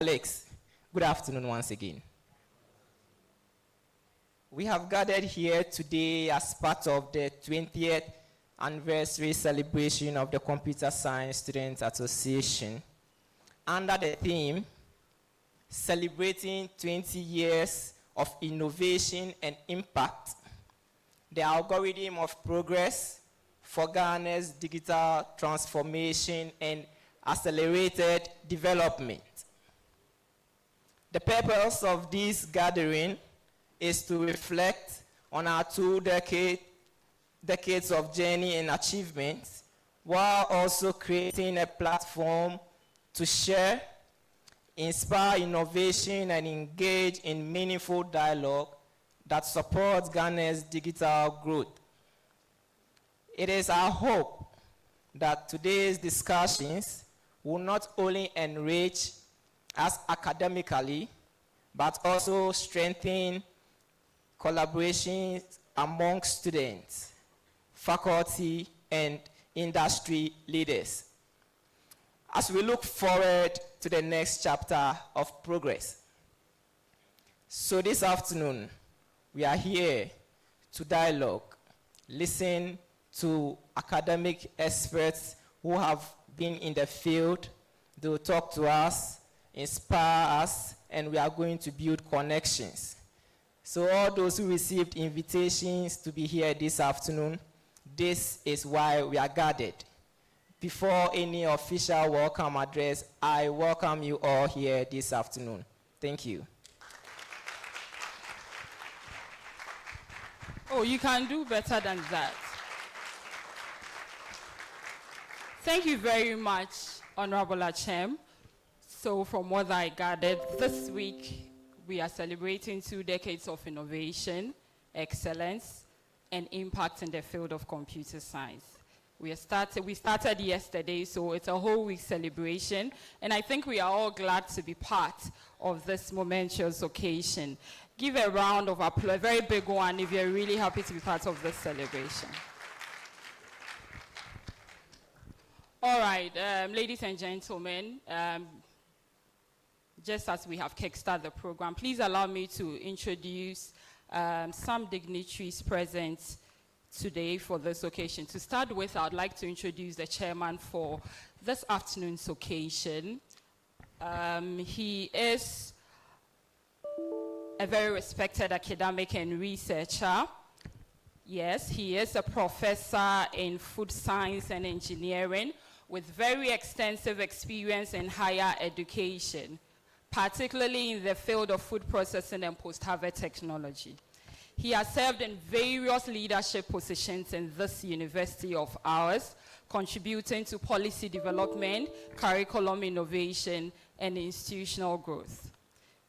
Alex, good afternoon once again. We have gathered here today as part of the 20th anniversary celebration of the Computer Science Students Association under the theme, Celebrating 20 Years of Innovation and Impact, the Algorithm of Progress for Ghana's Digital Transformation and Accelerated Development. The purpose of this gathering is to reflect on our 2 decades of journey and achievements, while also creating a platform to share, inspire innovation, and engage in meaningful dialogue that supports Ghana's digital growth. It is our hope that today's discussions will not only enrich us academically, but also strengthen collaborations among students, faculty, and industry leaders as we look forward to the next chapter of progress. So this afternoon, we are here to dialogue, listen to academic experts who have been in the field. They will talk to us, inspire us, and we are going to build connections. So all those who received invitations to be here this afternoon, this is why we are gathered. Before any official welcome address, I welcome you all here this afternoon. Thank you. Oh, you can do better than that. Thank you very much, Honorable Achem. So from what I gathered, this week we are celebrating 2 decades of innovation, excellence, and impact in the field of computer science. We started yesterday, so it's a whole week celebration, and I think we are all glad to be part of this momentous occasion. Give a round of applause, a very big one, if you're really happy to be part of this celebration. All right, ladies and gentlemen, just as we have kickstarted the program, please allow me to introduce some dignitaries present today for this occasion. To start with, I'd like to introduce the chairman for this afternoon's occasion. He is a very respected academic and researcher. Yes, he is a professor in food science and engineering with very extensive experience in higher education, particularly in the field of food processing and post-harvest technology. He has served in various leadership positions in this university of ours, contributing to policy development, curriculum innovation, and institutional growth.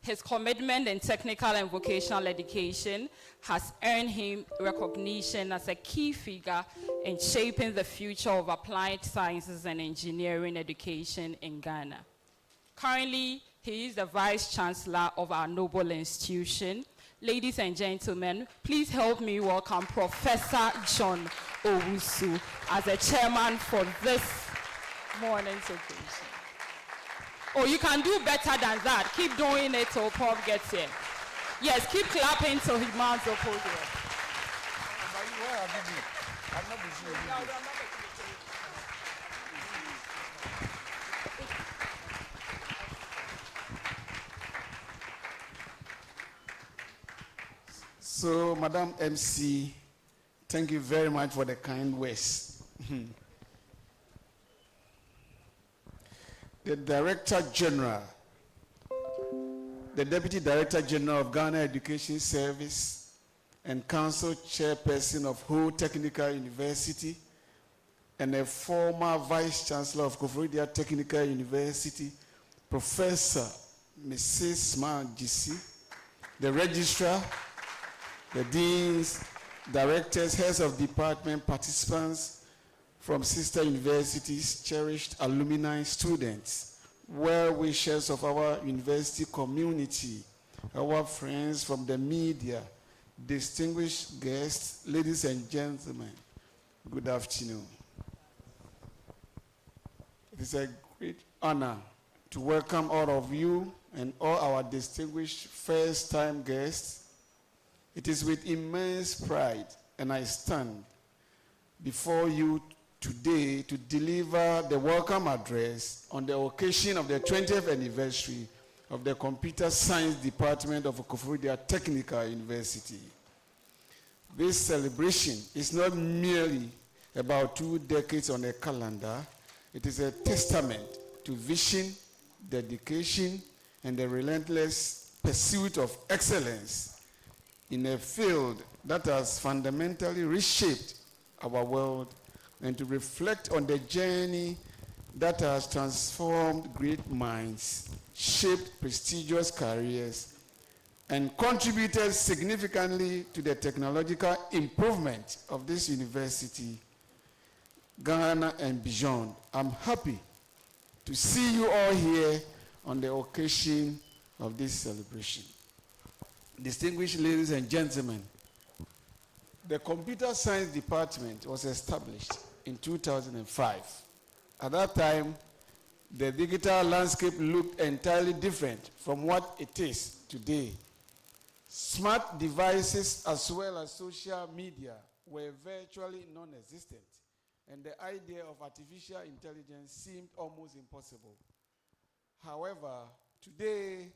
His commitment in technical and vocational education has earned him recognition as a key figure in shaping the future of applied sciences and engineering education in Ghana. Currently, he is the Vice Chancellor of our noble institution. Ladies and gentlemen, please help me welcome Professor John Owusu as a chairman for this morning's occasion. Oh, you can do better than that. Keep doing it till Prof gets here. Yes, keep clapping till he mounts the podium. Where have you been? I've not been seeing you. So, Madam MC, thank you very much for the kind words. The Director General, the Deputy Director General of Ghana Education Service and Council Chairperson of Ho Technical University and a former Vice Chancellor of Koforidua Technical University, Professor Mrs. Majisi, the Registrar, the Deans, Directors, Heads of Department, participants from sister universities, cherished alumni, students, well-wishers of our university community, our friends from the media, distinguished guests, ladies and gentlemen, good afternoon. It is a great honor to welcome all of you and all our distinguished first-time guests, it is with immense pride and I stand before you today to deliver the welcome address on the occasion of the 20th anniversary of the Computer Science Department of Koforidua Technical University. This celebration is not merely about 2 decades on a calendar. It is a testament to vision, dedication, and the relentless pursuit of excellence in a field that has fundamentally reshaped our world, and to reflect on the journey that has transformed great minds, shaped prestigious careers, and contributed significantly to the technological improvement of this university, Ghana and beyond. I'm happy to see you all here on the occasion of this celebration. Distinguished ladies and gentlemen, the Computer Science Department was established in 2005. At that time, the digital landscape looked entirely different from what it is today. Smart devices as well as social media were virtually non-existent, and the idea of artificial intelligence seemed almost impossible. However, today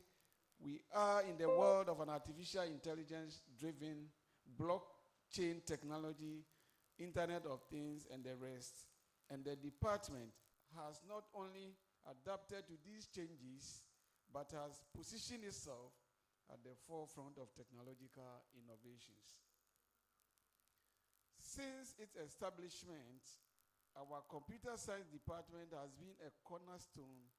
we are in the world of an artificial intelligence-driven blockchain technology, Internet of Things, and the rest. And the department has not only adapted to these changes, but has positioned itself at the forefront of technological innovations. Since its establishment, our computer science department has been a cornerstone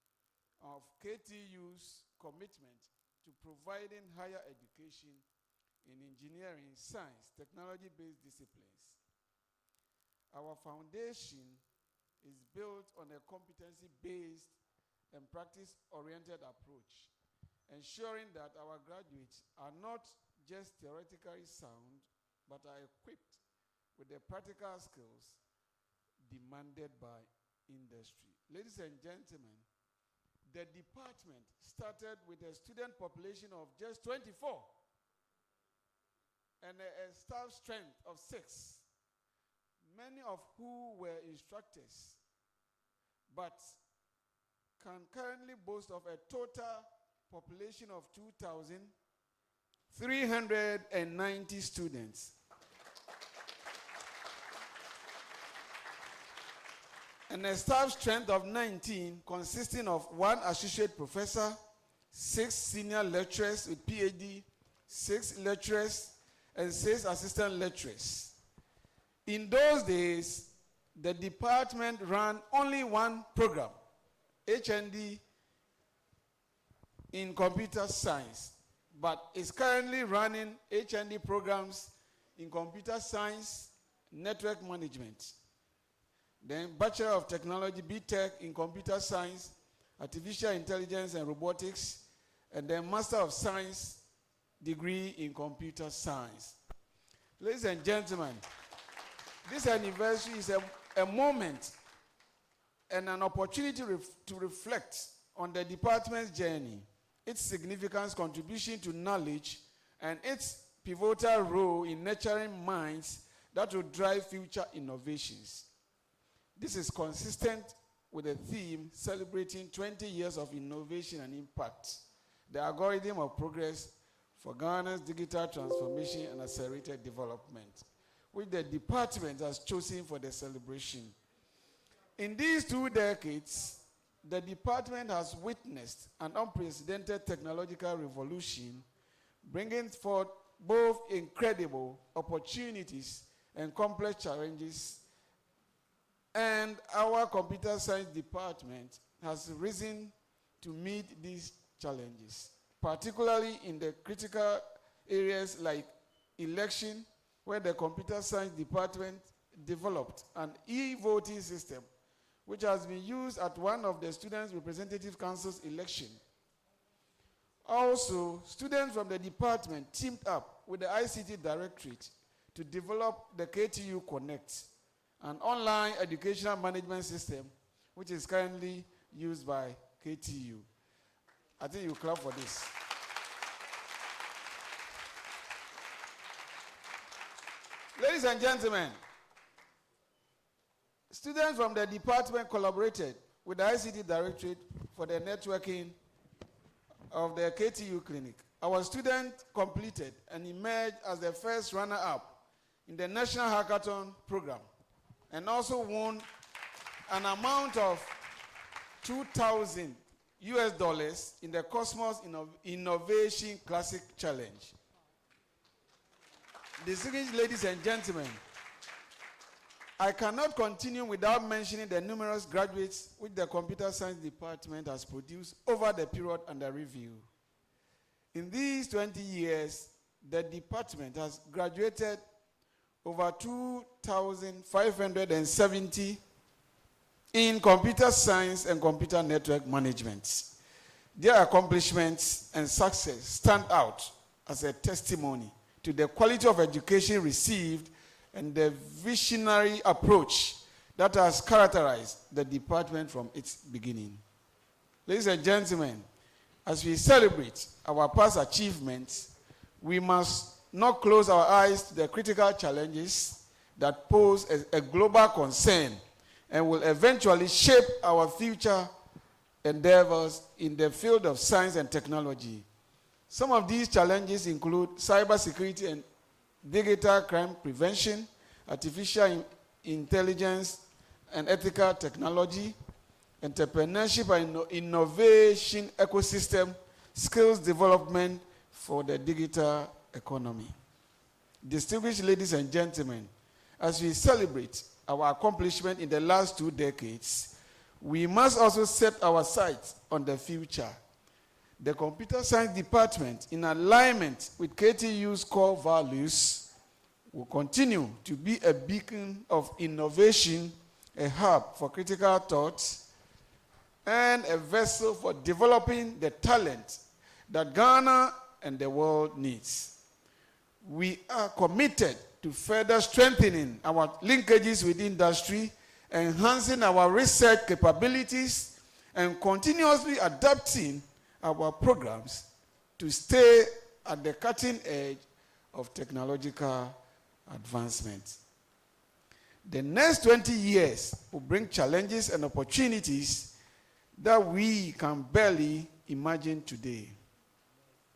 of KTU's commitment to providing higher education in engineering, science, technology-based disciplines. Our foundation is built on a competency-based and practice-oriented approach, ensuring that our graduates are not just theoretically sound, but are equipped with the practical skills demanded by industry. Ladies and gentlemen, the department started with a student population of just 24 and a staff strength of 6, many of who were instructors, but can currently boast of a total population of 2,390 students. And a staff strength of 19, consisting of 1 associate professor, 6 senior lecturers with PhD, 6 lecturers, and 6 assistant lecturers. In those days, the department ran only 1 program, HND in computer science, but is currently running HND programs in computer science, network management. Then Bachelor of Technology, BTech in Computer Science, Artificial Intelligence and Robotics, and then Master of Science degree in Computer Science. Ladies and gentlemen, this anniversary is a moment and an opportunity to reflect on the department's journey, its significant contribution to knowledge, and its pivotal role in nurturing minds that will drive future innovations. This is consistent with the theme celebrating 20 years of innovation and impact, the algorithm of progress for Ghana's digital transformation and accelerated development, which the department has chosen for the celebration. In these 2 decades, the department has witnessed an unprecedented technological revolution, bringing forth both incredible opportunities and complex challenges. And our computer science department has risen to meet these challenges, particularly in the critical areas like election, where the computer science department developed an e-voting system, which has been used at one of the Students' Representative Council's election. Also, students from the department teamed up with the ICT Directorate to develop the KTU Connect, an online educational management system which is currently used by KTU. I think you clap for this. Ladies and gentlemen, students from the department collaborated with the ICT Directorate for the networking of the KTU clinic. Our student completed and emerged as the first runner-up in the National Hackathon program and also won an amount of $2,000 in the Cosmos Innovation Classic Challenge. Distinguished ladies and gentlemen, I cannot continue without mentioning the numerous graduates which the Computer Science Department has produced over the period under review. In these 20 years, the department has graduated over 2,570 in computer science and computer network management. Their accomplishments and success stand out as a testimony to the quality of education received and the visionary approach that has characterized the department from its beginning. Ladies and gentlemen, as we celebrate our past achievements, we must not close our eyes to the critical challenges that pose a global concern and will eventually shape our future endeavors in the field of science and technology. Some of these challenges include cybersecurity and digital crime prevention, artificial intelligence and ethical technology, entrepreneurship and innovation ecosystem, skills development for the digital economy. Distinguished ladies and gentlemen, as we celebrate our accomplishment in the last 2 decades, we must also set our sights on the future. The Computer Science Department, in alignment with KTU's core values, will continue to be a beacon of innovation, a hub for critical thought, and a vessel for developing the talent that Ghana and the world needs. We are committed to further strengthening our linkages with industry, enhancing our research capabilities, and continuously adapting our programs to stay at the cutting edge of technological advancement. The next 20 years will bring challenges and opportunities that we can barely imagine today.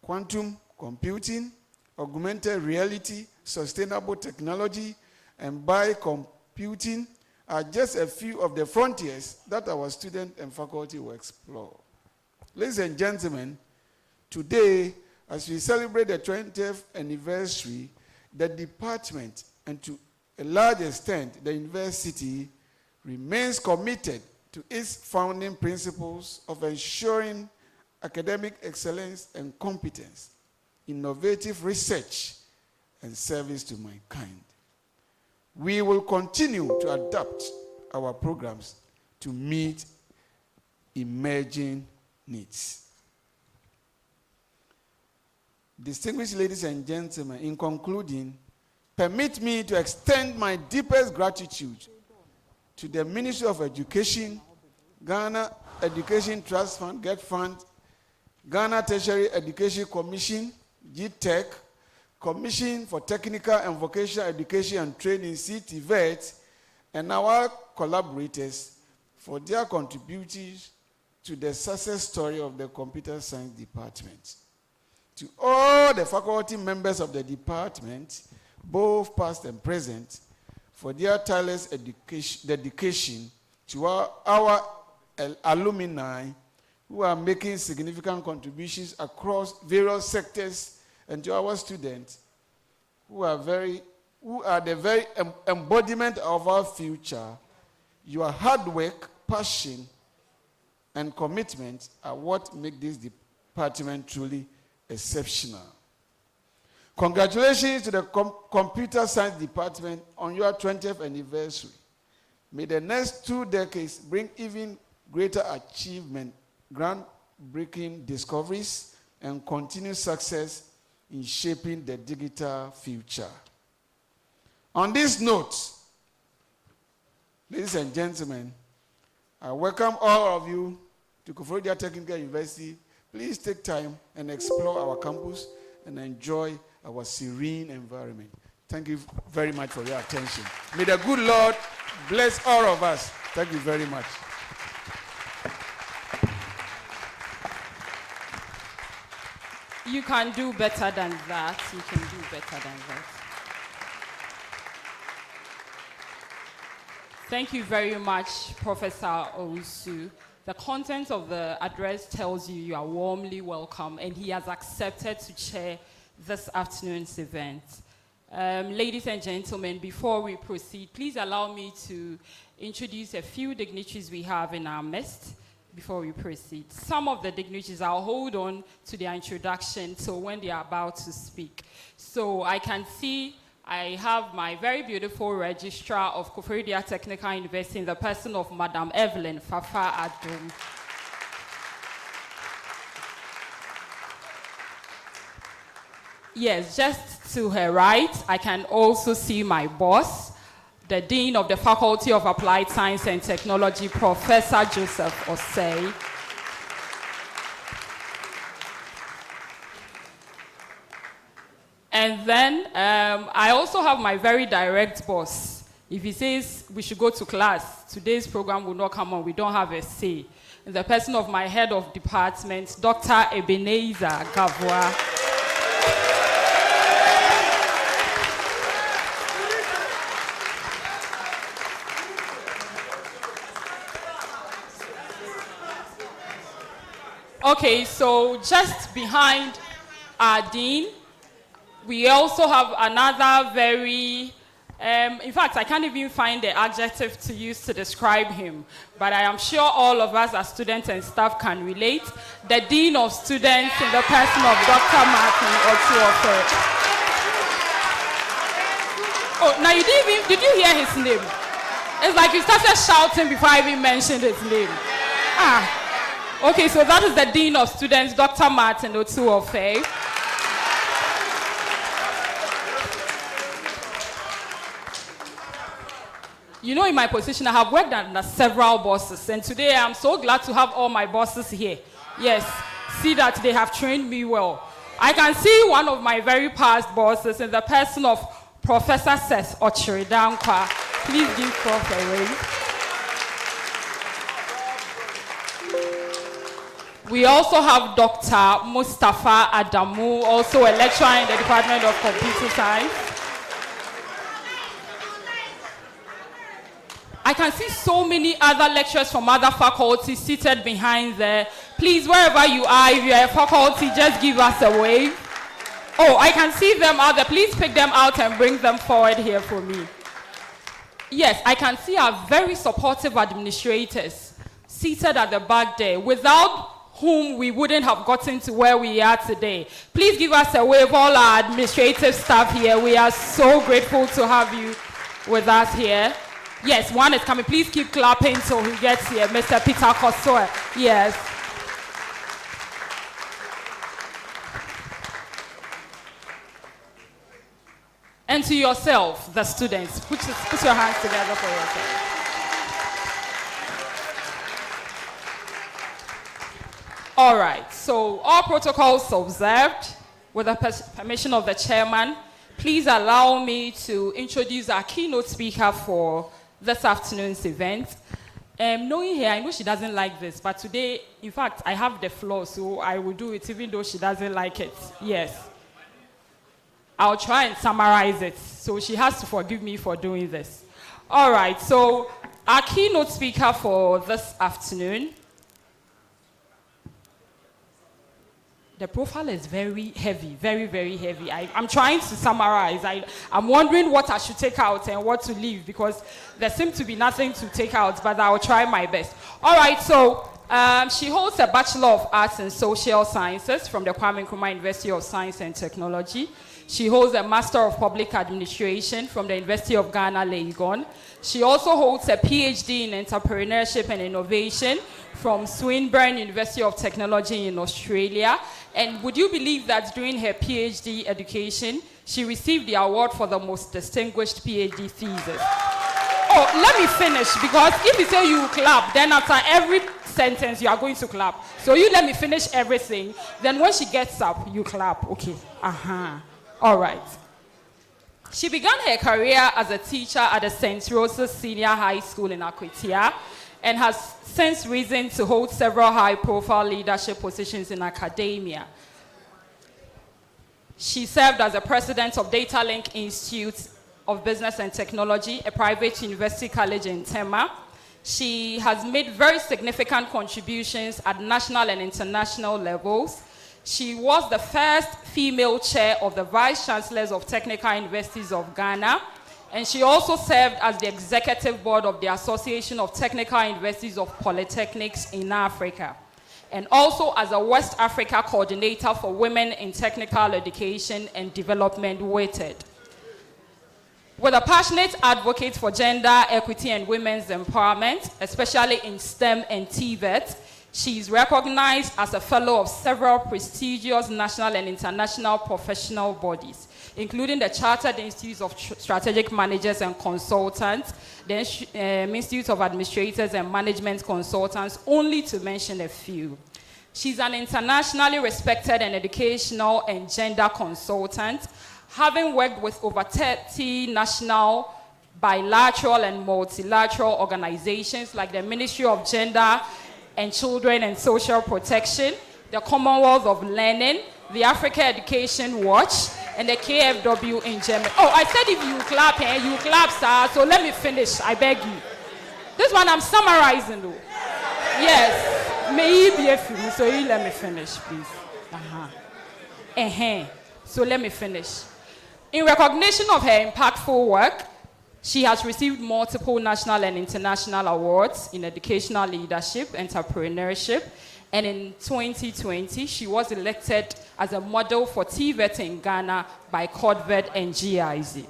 Quantum computing, augmented reality, sustainable technology, and biocomputing are just a few of the frontiers that our students and faculty will explore. Ladies and gentlemen, today, as we celebrate the 20th anniversary, the department, and to a large extent, the university, remains committed to its founding principles of ensuring academic excellence and competence, innovative research, and service to mankind. We will continue to adapt our programs to meet emerging needs. Distinguished ladies and gentlemen, in concluding, permit me to extend my deepest gratitude to the Ministry of Education, Ghana Education Trust Fund, GET Fund, Ghana Tertiary Education Commission, GTEC, Commission for Technical and Vocational Education and Training, CTVET, and our collaborators for their contributions to the success story of the Computer Science Department. To all the faculty members of the department, both past and present, for their tireless dedication to our alumni who are making significant contributions across various sectors, and to our students who are the very embodiment of our future. Your hard work, passion, and commitment are what make this department truly exceptional. Congratulations to the Computer Science Department on your 20th anniversary. May the next 2 decades bring even greater achievement, groundbreaking discoveries, and continued success in shaping the digital future. On this note, ladies and gentlemen, I welcome all of you to Koforidua Technical University Please take time and explore our campus and enjoy our serene environment. Thank you very much for your attention. May the good Lord bless all of us. Thank you very much. You can do better than that. You can do better than that. Thank you very much, Professor Owusu. The content of the address tells you you are warmly welcome, and he has accepted to chair this afternoon's event. Ladies and gentlemen, before we proceed, please allow me to introduce a few dignitaries we have in our midst before we proceed. Some of the dignitaries, I'll hold on to their introduction so when they are about to speak. So I can see I have my very beautiful registrar of Koforidua Technical University in the person of Madam Evelyn Fafa Adum. Yes, just to her right, I can also see my boss, the Dean of the Faculty of Applied Science and Technology, Professor Joseph Osei. And then I also have my very direct boss. If he says we should go to class, today's program will not come on, we don't have a say. In the person of my head of department, Dr. Ebenezer Gavua. Okay, so just behind our dean, we also have another very, in fact, I can't even find the adjective to use to describe him, but I am sure all of us as students and staff can relate. The Dean of Students in the person of Dr. Martin Otuofe. Oh, now did you hear his name? It's like you started shouting before I even mentioned his name. Okay, so that is the Dean of Students, Dr. Martin Otuofe. You know, in my position, I have worked under several bosses, and today I'm so glad to have all my bosses here. Yes, see that they have trained me well. I can see one of my very past bosses in the person of Professor Seth Ochiridankwa. Please give Prof a wave. We also have Dr. Mustafa Adamu, also a lecturer in the Department of Computer Science. I can see so many other lecturers from other faculties seated behind there. Please, wherever you are, if you are a faculty, just give us a wave. Oh, I can see them out there. Please pick them out and bring them forward here for me. Yes, I can see our very supportive administrators seated at the back there, without whom we wouldn't have gotten to where we are today. Please give us a wave, all our administrative staff here. We are so grateful to have you with us here. Yes, one is coming. Please keep clapping till he gets here. Mr. Peter Kosoe. Yes. And to yourself, the students, put your hands together for yourself. All right, so all protocols observed. With the permission of the chairman, please allow me to introduce our keynote speaker for this afternoon's event. Knowing her, I know she doesn't like this, but today, in fact, I have the floor, so I will do it even though she doesn't like it. Yes. I'll try and summarize it, so she has to forgive me for doing this. All right, so our keynote speaker for this afternoon, the profile is very heavy, very, very heavy. I'm trying to summarize. I'm wondering what I should take out and what to leave, because there seems to be nothing to take out, but I'll try my best. All right, so she holds a Bachelor of Arts in Social Sciences from the Kwame Nkrumah University of Science and Technology. She holds a Master of Public Administration from the University of Ghana, Legon. She also holds a PhD in Entrepreneurship and Innovation from Swinburne University of Technology in Australia. And would you believe that during her PhD education, she received the award for the most distinguished PhD thesis? Oh, let me finish, because if you say you clap, then after every sentence, you are going to clap. So you let me finish everything. Then when she gets up, you clap. Okay. All right. She began her career as a teacher at the St. Rose's Senior High School in Akwatia and has since risen to hold several high-profile leadership positions in academia. She served as the president of DataLink Institute of Business and Technology, a private university college in Tema. She has made very significant contributions at national and international levels. She was the first female chair of the Vice Chancellors of Technical Universities of Ghana, and she also served as the executive board of the Association of Technical Universities of Polytechnics in Africa, and also as a West Africa coordinator for women in technical education and development, WETED. With a passionate advocate for gender equity and women's empowerment, especially in STEM and TVET, she is recognized as a fellow of several prestigious national and international professional bodies, including the Chartered Institute of Strategic Managers and Consultants, the Institute of Administrators and Management Consultants, only to mention a few. She's an internationally respected and educational and gender consultant, having worked with over 30 national, bilateral, and multilateral organizations like the Ministry of Gender and Children and Social Protection, the Commonwealth of Learning, the Africa Education Watch, and the KFW in Germany. Oh, I said if you clap, you clap, sir. So let me finish, I beg you. This one I'm summarizing, though. Yes. May he be a few, so you let me finish, please. So let me finish. In recognition of her impactful work, she has received multiple national and international awards in educational leadership, entrepreneurship, and in 2020, she was elected as a model for TVET in Ghana by CODVET and GIZ.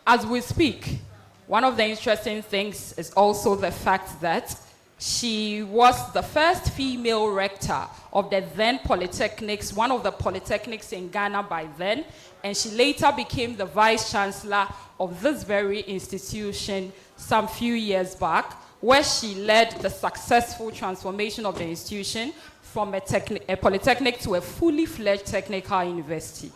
As we speak, one of the interesting things is also the fact that she was the first female rector of the then polytechnics, one of the polytechnics in Ghana by then, and she later became the vice chancellor of this very institution some few years back, where she led the successful transformation of the institution from a polytechnic to a fully fledged technical university.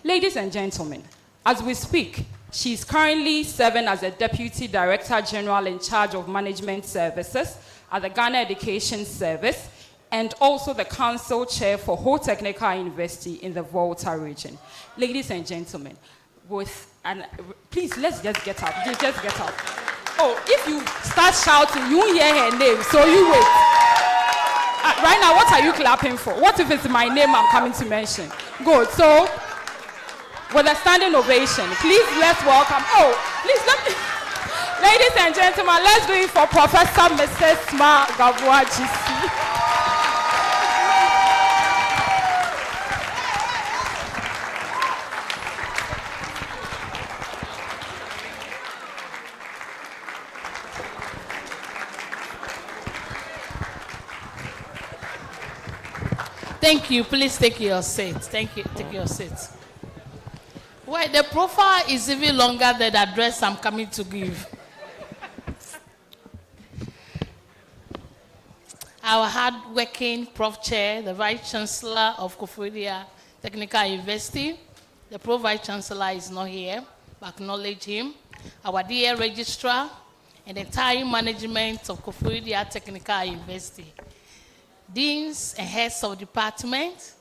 Ladies and gentlemen, as we speak, she is currently serving as a Deputy Director General in charge of Management Services at the Ghana Education Service, and also the Council Chair for Ho Technical University in the Volta region. Ladies and gentlemen, please, let's just get up. Just get up. Oh, if you start shouting, you won't hear her name, so you wait. Right now, what are you clapping for? What if it's my name I'm coming to mention? Good. So, with a standing ovation, please let's welcome. Oh, please let me. Ladies and gentlemen, let's do it for Professor Mrs. Sma Gavua GC. Thank you. Please take your seat. Thank you. Take your seat. Well, the profile is even longer than the address I'm coming to give. Our hard-working Prof. Chair, the Vice Chancellor of Koforidua Technical University. The Pro-Vice Chancellor is not here, but acknowledge him. Our dear Registrar and the entire management of Koforidua Technical University. Deans and heads of department,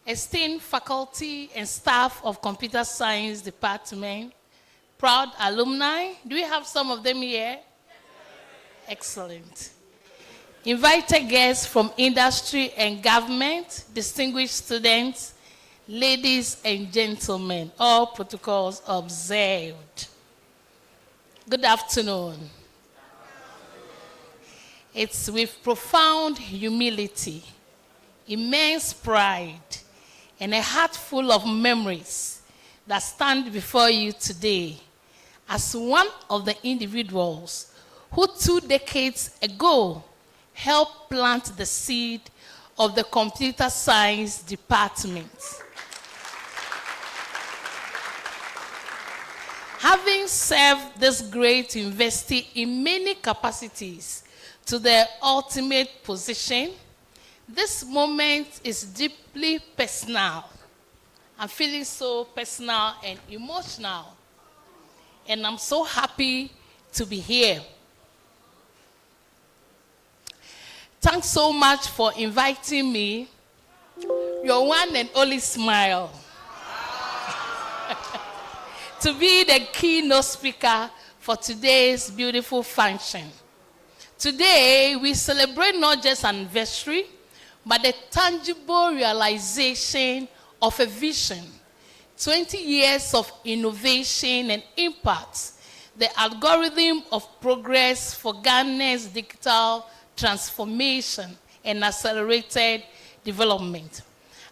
esteemed faculty and staff of Computer Science Department, proud alumni. Do we have some of them here? Excellent. Invited guests from industry and government, distinguished students, ladies and gentlemen, all protocols observed. Good afternoon. It's with profound humility, immense pride, and a heart full of memories that stand before you today as one of the individuals who 2 decades ago helped plant the seed of the Computer Science Department. Having served this great university in many capacities to the ultimate position. This moment is deeply personal. I'm feeling so personal and emotional. And I'm so happy to be here. Thanks so much for inviting me. Your one and only Smile. To be the keynote speaker for today's beautiful function. Today, we celebrate not just an anniversary, but the tangible realization of a vision. 20 years of innovation and impact, the algorithm of progress for Ghana's digital transformation and accelerated development.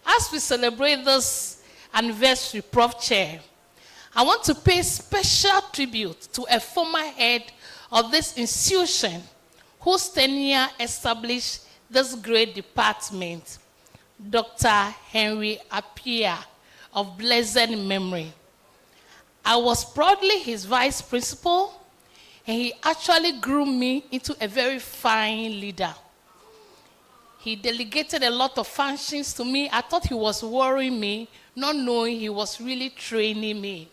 As we celebrate this anniversary, Prof. Chair, I want to pay special tribute to a former head of this institution whose tenure established this great department, Dr. Henry Appiah of blessed memory. I was proudly his vice principal, and he actually grew me into a very fine leader. He delegated a lot of functions to me. I thought he was worrying me, not knowing he was really training me.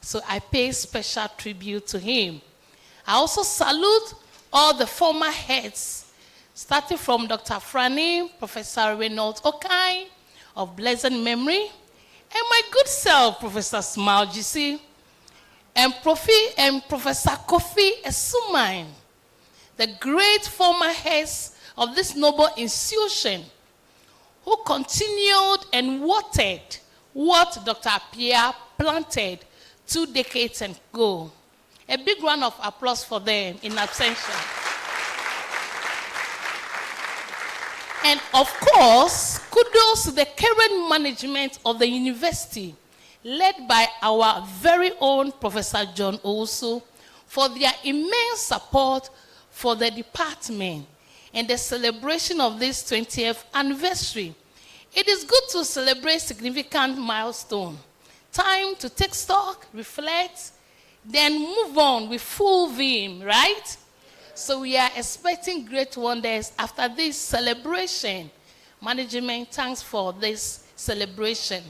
So I pay special tribute to him. I also salute all the former heads, starting from Dr. Franny, Professor Reynolds Okai of blessed memory, and my good self, Professor Smile GC, and Professor Kofi Esumine, the great former heads of this noble institution, who continued and watered what Dr. Appiah planted 2 decades ago. A big round of applause for them in absentia. And of course, kudos to the current management of the university, led by our very own Professor John Owusu, for their immense support for the department and the celebration of this 20th anniversary. It is good to celebrate significant milestone. Time to take stock, reflect, then move on with full vim, right? So we are expecting great wonders after this celebration. Management, thanks for this celebration.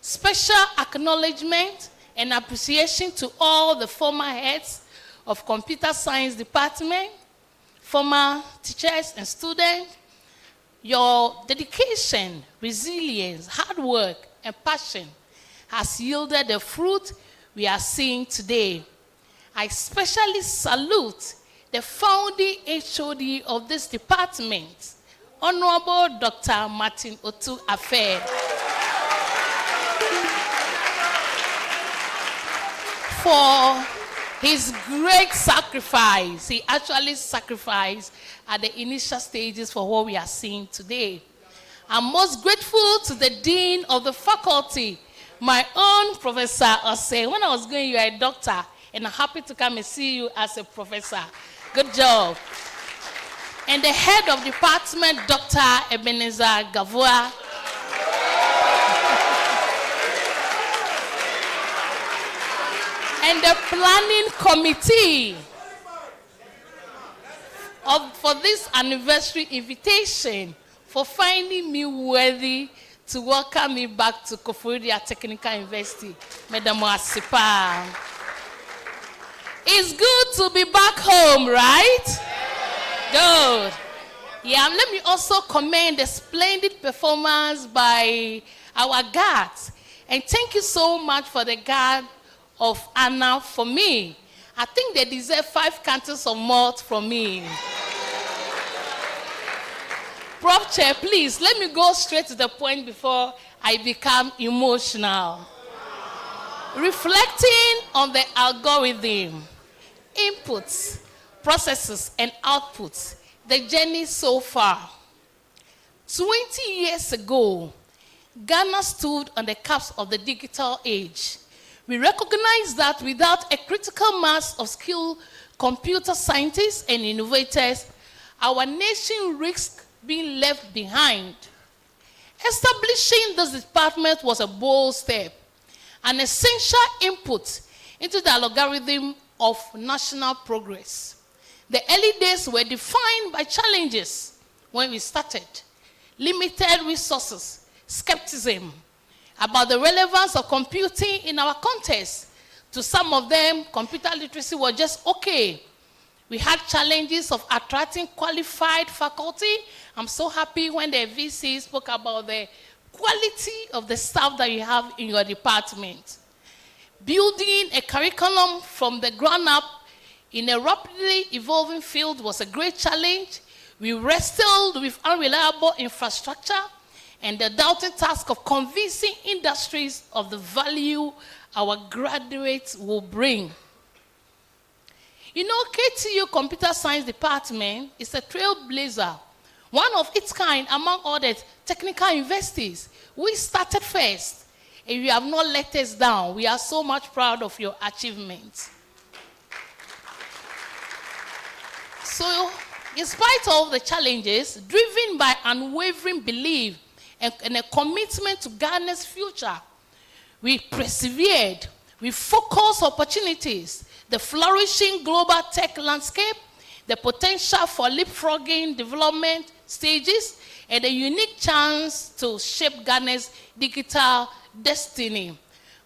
Special acknowledgement and appreciation to all the former heads of computer science department, former teachers and students. Your dedication, resilience, hard work, and passion has yielded the fruit we are seeing today. I especially salute the founding HOD of this department, Honorable Dr. Martin Otu Affair, for his great sacrifice. He actually sacrificed at the initial stages for what we are seeing today. I'm most grateful to the Dean of the faculty, my own Professor Osei. When I was going, you are a doctor, and I'm happy to come and see you as a professor. Good job. And the head of department, Dr. Ebenezer Gavua. And the planning committee for this anniversary invitation, for finding me worthy to welcome me back to Koforidua Technical University. Madam Asipa. It's good to be back home, right? Good. Yeah, let me also commend the splendid performance by our guards. And thank you so much for the guard of honor for me. I think they deserve 5 cantons of malt from me. Prof. Chair, please, let me go straight to the point before I become emotional. Reflecting on the algorithm, inputs, processes, and outputs, the journey so far. 20 years ago, Ghana stood on the cusp of the digital age. We recognize that without a critical mass of skilled computer scientists and innovators, our nation risks being left behind. Establishing this department was a bold step, an essential input into the algorithm of national progress. The early days were defined by challenges when we started. Limited resources, skepticism about the relevance of computing in our context. To some of them, computer literacy was just okay. We had challenges of attracting qualified faculty. I'm so happy when the VC spoke about the quality of the staff that you have in your department. Building a curriculum from the ground up in a rapidly evolving field was a great challenge. We wrestled with unreliable infrastructure and the daunting task of convincing industries of the value our graduates will bring. You know, KTU Computer Science Department is a trailblazer, one of its kind among all the technical universities. We started first, and you have not let us down. We are so much proud of your achievements. So, in spite of the challenges, driven by unwavering belief and a commitment to Ghana's future, we persevered. We focused opportunities, the flourishing global tech landscape, the potential for leapfrogging development stages, and a unique chance to shape Ghana's digital destiny.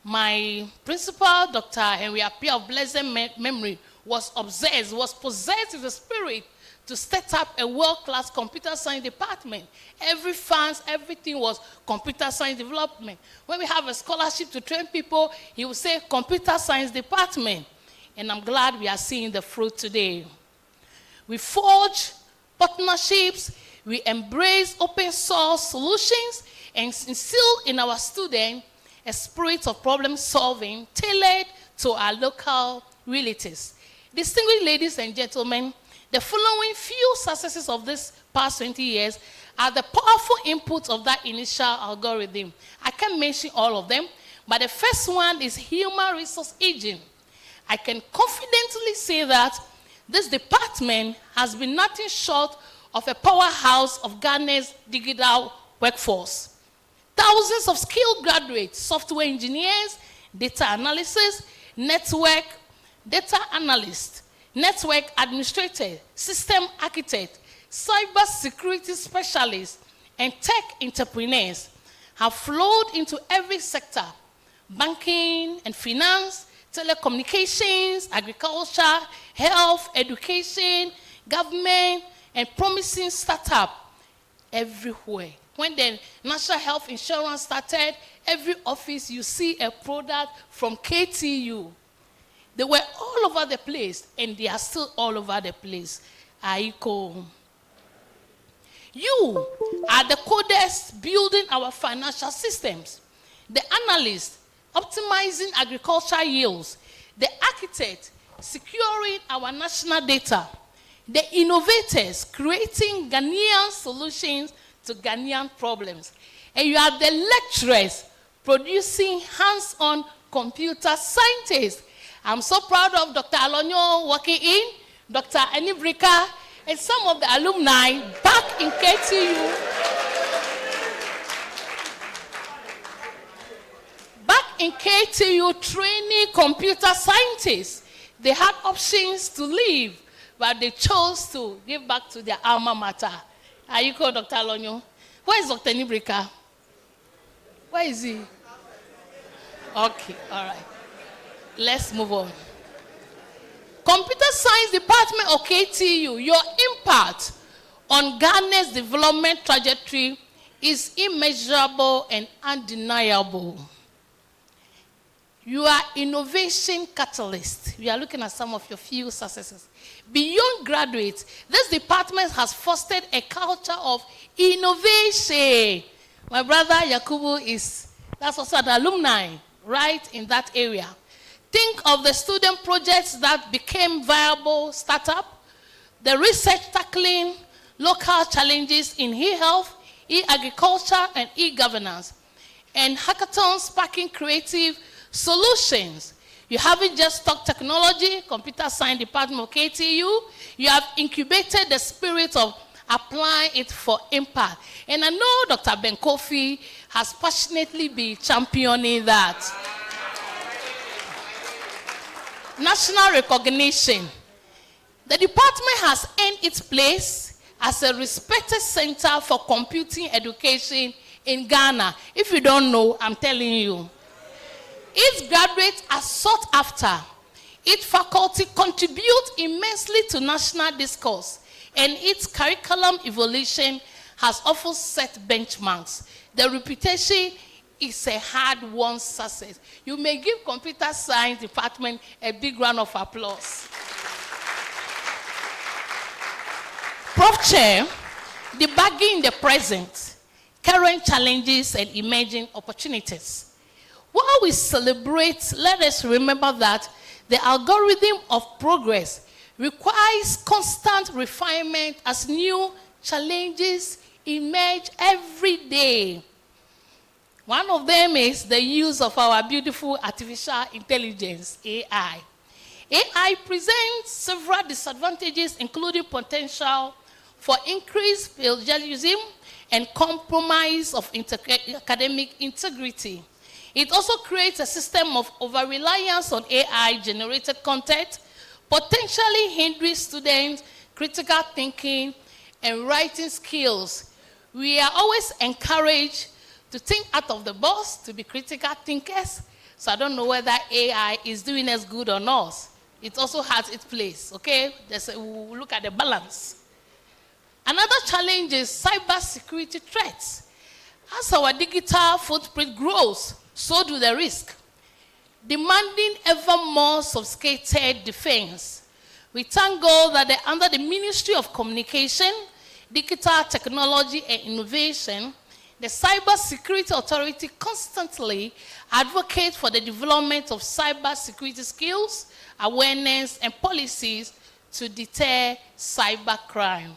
My principal, Dr. Henry Appiah of blessed memory, was possessed with the spirit to set up a world-class computer science department. Everything was computer science development. When we have a scholarship to train people, he will say computer science department. And I'm glad we are seeing the fruit today. We forge partnerships, we embrace open source solutions, and instill in our students a spirit of problem solving tailored to our local realities. Distinguished ladies and gentlemen, the following few successes of this past 20 years are the powerful inputs of that initial algorithm. I can't mention all of them, but the first one is human resource aging. I can confidently say that this department has been nothing short of a powerhouse of Ghana's digital workforce. Thousands of skilled graduates, software engineers, data analysis, network data analysts, network administrator, system architect, cyber security specialists, and tech entrepreneurs have flowed into every sector: banking and finance, telecommunications, agriculture, health, education, government, and promising startup everywhere. When the National Health Insurance started, every office you see a product from KTU. They were all over the place, and they are still all over the place. Aiko. You are the coders building our financial systems, the analysts optimizing agricultural yields, the architect securing our national data, the innovators creating Ghanaian solutions to Ghanaian problems. And you are the lecturers producing hands-on computer scientists. I'm so proud of Dr. Alonyo working in, Dr. Enibrika, and some of the alumni back in KTU. Back in KTU training computer scientists. They had options to leave, but they chose to give back to their alma mater. Are you called Dr. Alonyo? Where is Dr. Enibrika? Where is he? Okay, all right. Let's move on. Computer Science Department of KTU, your impact on Ghana's development trajectory is immeasurable and undeniable. You are innovation catalyst. We are looking at some of your few successes. Beyond graduates, this department has fostered a culture of innovation. My brother Yakubu that's also an alumni, right in that area. Think of the student projects that became viable startup, the research tackling local challenges in e-health, e-agriculture, and e-governance, and hackathons sparking creative solutions. You haven't just taught technology, computer science department of KTU, you have incubated the spirit of applying it for impact. And I know Dr. Ben Kofi has passionately been championing that. National recognition. The department has earned its place as a respected center for computing education in Ghana. If you don't know, I'm telling you. Its graduates are sought after. Its faculty contribute immensely to national discourse, and its curriculum evolution has often set benchmarks. The reputation is a hard-won success. You may give computer science department a big round of applause. Prof. Chair, debugging the present, current challenges and emerging opportunities. While we celebrate, let us remember that the algorithm of progress requires constant refinement as new challenges emerge every day. One of them is the use of our beautiful artificial intelligence, AI. AI presents several disadvantages, including potential for increased plagiarism and compromise of academic integrity. It also creates a system of over-reliance on AI-generated content, potentially hindering students' critical thinking and writing skills. We are always encouraged to think out of the box, to be critical thinkers. So I don't know whether AI is doing us good or not. It also has its place, okay? We'll look at the balance. Another challenge is cybersecurity threats. As our digital footprint grows, so do the risk, demanding ever more sophisticated defense. We thank God that under the Ministry of Communication, Digital Technology and Innovation, the Cybersecurity Authority constantly advocates for the development of cybersecurity skills, awareness, and policies to deter cybercrime.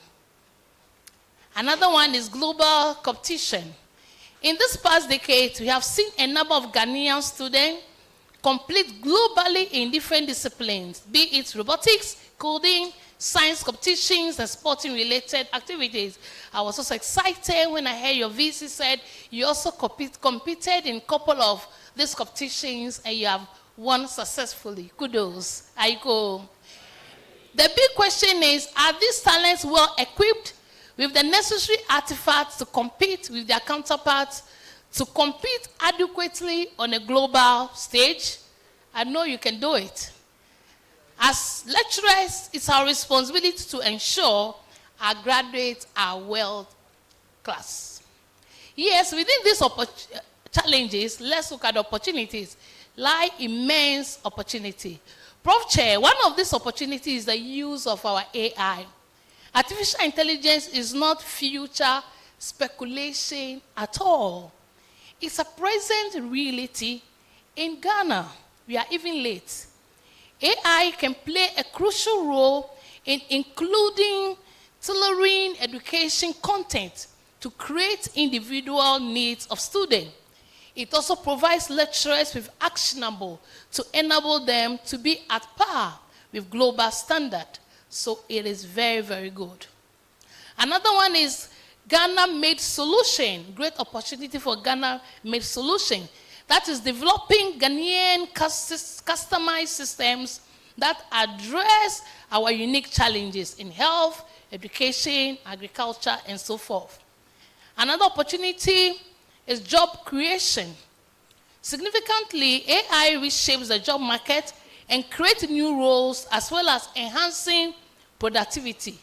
Another one is global competition. In this past decade, we have seen a number of Ghanaian students compete globally in different disciplines, be it robotics, coding, science competitions, and sporting-related activities. I was also excited when I heard your VC said you also competed in a couple of these competitions and you have won successfully. Kudos. Aiko. The big question is, are these talents well equipped with the necessary artifacts to compete with their counterparts, to compete adequately on a global stage? I know you can do it. As lecturers, it's our responsibility to ensure our graduates are world class. Yes, within these challenges, let's look at opportunities. Lie immense opportunity. Prof. Chair, one of these opportunities is the use of our AI. Artificial intelligence is not future speculation at all. It's a present reality in Ghana. We are even late. AI can play a crucial role in including tailoring education content to create individual needs of students. It also provides lecturers with actionable to enable them to be at par with global standard. So it is very, very good. Another one is Ghana-made solution, great opportunity for Ghana-made solution. That is developing Ghanaian customized systems that address our unique challenges in health, education, agriculture, and so forth. Another opportunity is job creation. Significantly, AI reshapes the job market and creates new roles as well as enhancing productivity,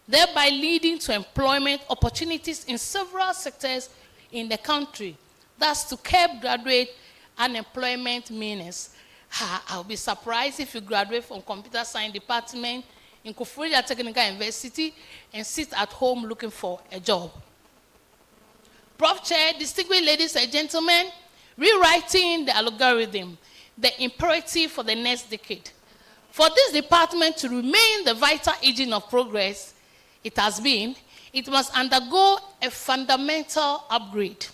thereby leading to employment opportunities in several sectors in the country. That's to curb graduate unemployment menace. I'll be surprised if you graduate from computer science department in Koforidua Technical University and sit at home looking for a job. Prof. Chair, distinguished ladies and gentlemen, rewriting the algorithm, the imperative for the next decade. For this department to remain the vital engine of progress it must undergo a fundamental upgrade.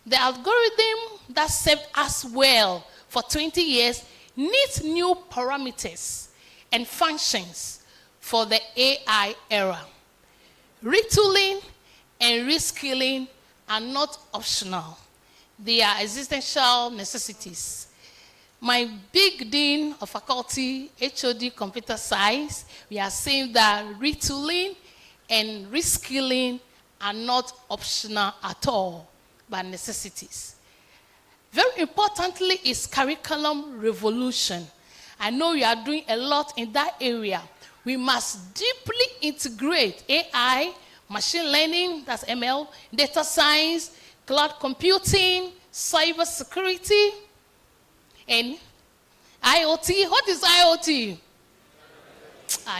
The algorithm that served us well for 20 years needs new parameters and functions for the AI era. Retooling and reskilling are not optional. They are existential necessities. My big dean of faculty, HOD computer science, we are saying that retooling and reskilling are not optional at all, but necessities. Very importantly is curriculum revolution. I know you are doing a lot in that area. We must deeply integrate AI, machine learning, that's ML, data science, cloud computing, cyber security, and IoT. What is IoT?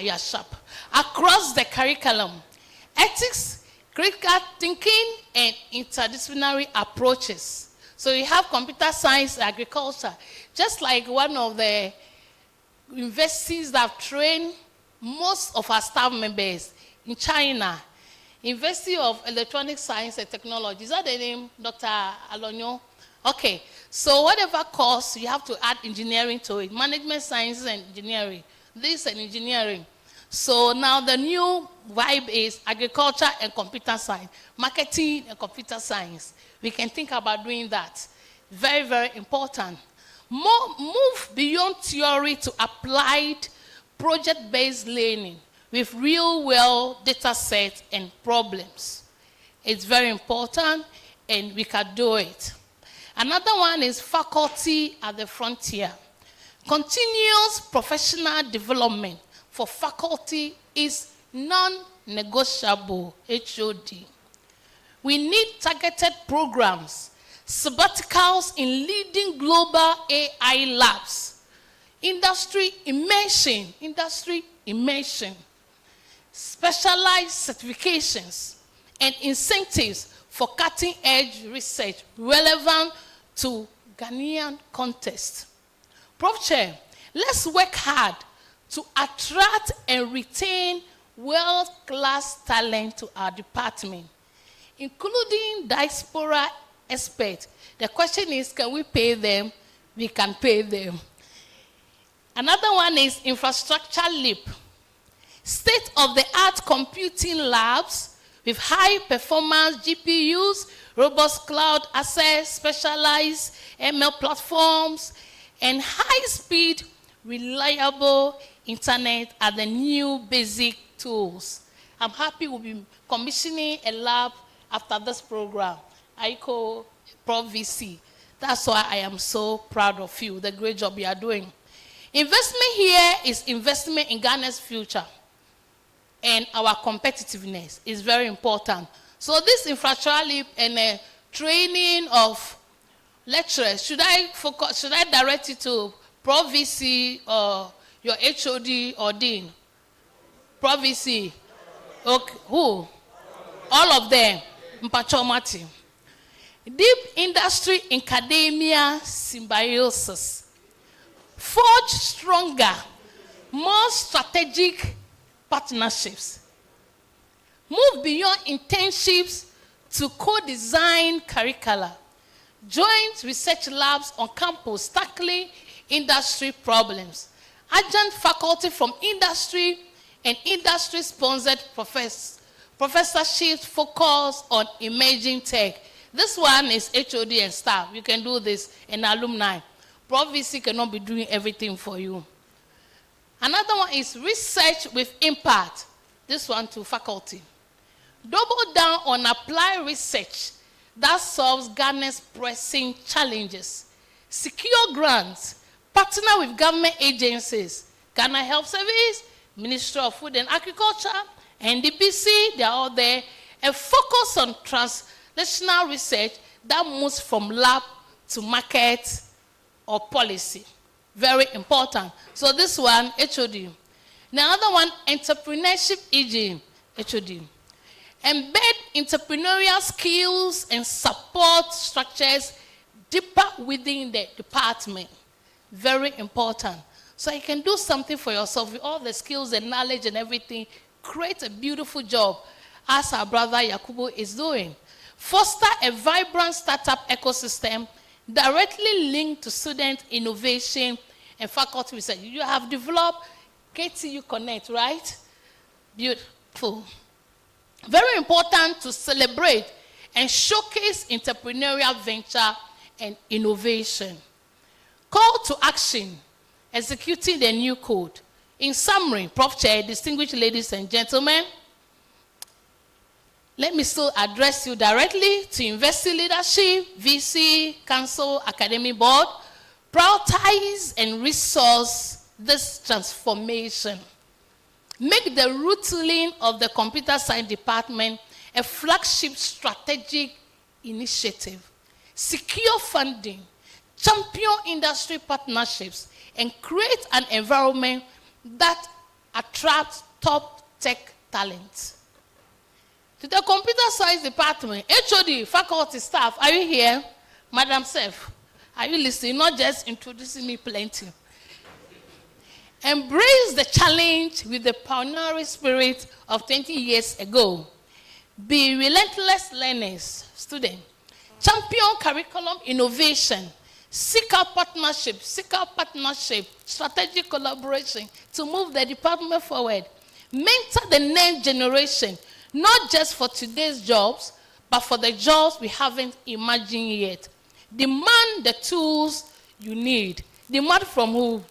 You are sharp. Across the curriculum, ethics, critical thinking, and interdisciplinary approaches. So you have computer science, agriculture, just like one of the universities that train most of our staff members in China, University of Electronic Science and Technology. Is that the name, Dr. Alonyo? Okay, so whatever course, you have to add engineering to it, management sciences and engineering, this and engineering. So now the new vibe is agriculture and computer science, marketing and computer science. We can think about doing that. Very, very important. Move beyond theory to applied project-based learning with real-world data sets and problems. It's very important, and we can do it. Another one is faculty at the frontier. Continuous professional development for faculty is non-negotiable, HOD. We need targeted programs, sabbaticals in leading global AI labs, industry immersion, specialized certifications, and incentives for cutting-edge research relevant to Ghanaian context. Prof. Chair, let's work hard to attract and retain world-class talent to our department, including diaspora experts. The question is, can we pay them? We can pay them. Another one is infrastructure leap. State-of-the-art computing labs with high-performance GPUs, robust cloud access, specialized ML platforms, and high-speed, reliable internet are the new basic tools. I'm happy we'll be commissioning a lab after this program, ICO Prof VC. That's why I am so proud of you, the great job you are doing. Investment here is investment in Ghana's future, and our competitiveness is very important. So this infrastructure leap and training of lecturers, should I direct it to Prof VC or your HOD or Dean? Prof VC. Okay. Who? All of them. Mpachomati. Deep industry academia symbiosis. Forge stronger, more strategic partnerships. Move beyond internships to co-design curricula. Joint research labs on campus tackling industry problems. Adjunct faculty from industry and industry-sponsored professorships focus on emerging tech. This one is HOD and staff. You can do this, and alumni. Prof VC cannot be doing everything for you. Another one is research with impact. This one to faculty. Double down on applied research that solves Ghana's pressing challenges. Secure grants. Partner with government agencies. Ghana Health Service, Ministry of Food and Agriculture, NDPC, they are all there. And focus on translational research that moves from lab to market or policy. Very important. So this one, HOD. The other one, entrepreneurship HOD. Embed entrepreneurial skills and support structures deeper within the department. Very important. So you can do something for yourself with all the skills and knowledge and everything. Create a beautiful job, as our brother Yakubu is doing. Foster a vibrant startup ecosystem directly linked to student innovation and faculty research. You have developed KTU Connect, right? Beautiful. Very important to celebrate and showcase entrepreneurial venture and innovation. Call to action, executing the new code. In summary, Prof. Chair, distinguished ladies and gentlemen, let me still address you directly to University Leadership, VC, Council, Academy Board. Prioritize and resource this transformation. Make the retooling of the Computer Science Department a flagship strategic initiative. Secure funding, champion industry partnerships, and create an environment that attracts top tech talent. To the Computer Science Department, HOD, faculty, staff, are you here? Madam Sef, are you listening? Not just introducing me plenty. Embrace the challenge with the pioneering spirit of 20 years ago. Be relentless learners, student. Champion curriculum innovation. Seek out partnership, strategic collaboration to move the department forward. Mentor the next generation, not just for today's jobs, but for the jobs we haven't imagined yet. Demand the tools you need. Demand from who?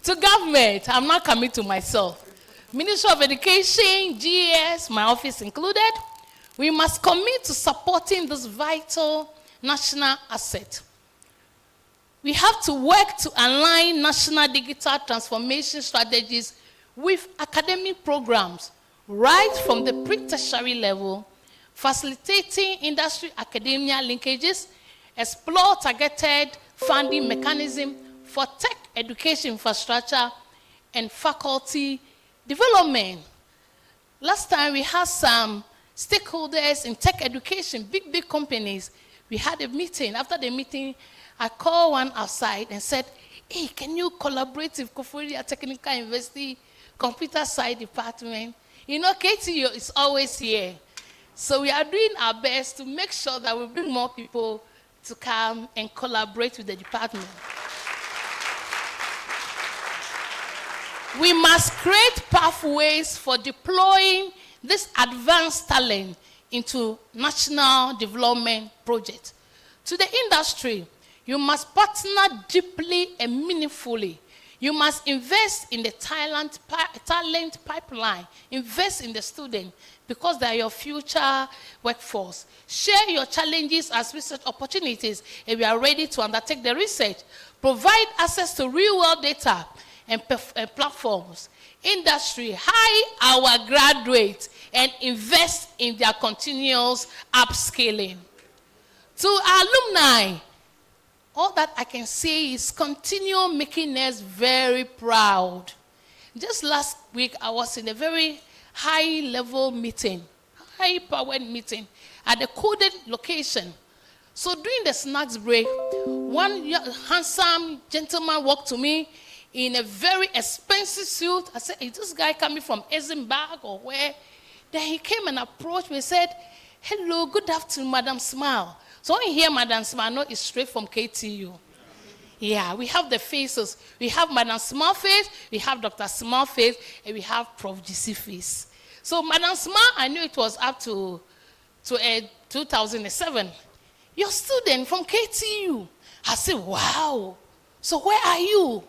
To government, I'm not coming to myself. Ministry of Education, GES, my office included, we must commit to supporting this vital national asset. We have to work to align national digital transformation strategies with academic programs, right from the pre-tertiary level, facilitating industry-academia linkages, explore targeted funding mechanism for tech education infrastructure and faculty development. Last time we had some stakeholders in tech education, big companies. We had a meeting. After the meeting, I called one outside and said, hey, can you collaborate with Koforidua Technical University Computer Science Department? You know, KTU is always here. So we are doing our best to make sure that we bring more people to come and collaborate with the department. We must create pathways for deploying this advanced talent into national development projects. To the industry, you must partner deeply and meaningfully. You must invest in the talent pipeline, invest in the student, because they are your future workforce. Share your challenges as research opportunities, and we are ready to undertake the research. Provide access to real-world data and platforms. Industry, hire our graduates and invest in their continuous upscaling. To alumni, all that I can say is continue making us very proud. Just last week, I was in a very high-level meeting, high-powered meeting at a coded location. So during the snacks break, one handsome gentleman walked to me in a very expensive suit. I said, is this guy coming from Eisenberg or where? Then he came and approached me and said, hello, good afternoon, Madam Smile. So when you hear Madam Smile, I know it's straight from KTU. Yeah, we have the faces. We have Madam Smile face, we have Dr. Smile face, and we have Prof. GC face. So Madam Smile, I knew it was up to 2007. Your student from KTU. I said, wow. So where are you?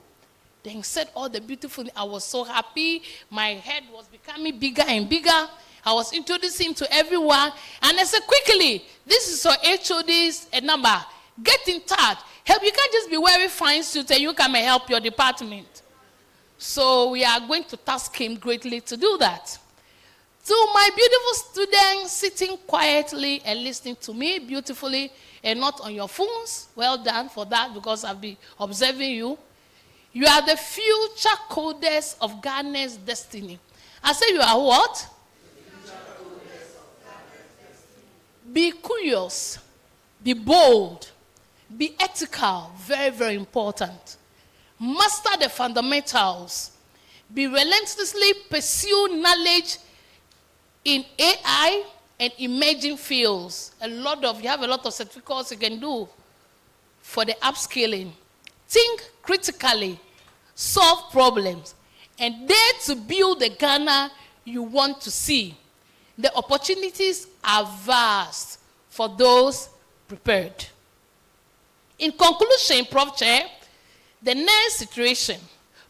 Then he said all the beautiful things. I was so happy. My head was becoming bigger and bigger. I was introducing him to everyone. And I said, quickly, this is your HOD's number. Get in touch. Help. You can't just be wearing fine suits and you come and help your department. So we are going to task him greatly to do that. To my beautiful students sitting quietly and listening to me beautifully and not on your phones, well done for that because I've been observing you. You are the future coders of Ghana's destiny. I say you are what? Be curious, be bold, be ethical, very, very important. Master the fundamentals. Be relentlessly pursue knowledge in AI and emerging fields. You have a lot of certificates you can do for the upscaling. Think critically, solve problems, and dare to build the Ghana you want to see. The opportunities are vast for those prepared. In conclusion, Prof. Chair, the next situation.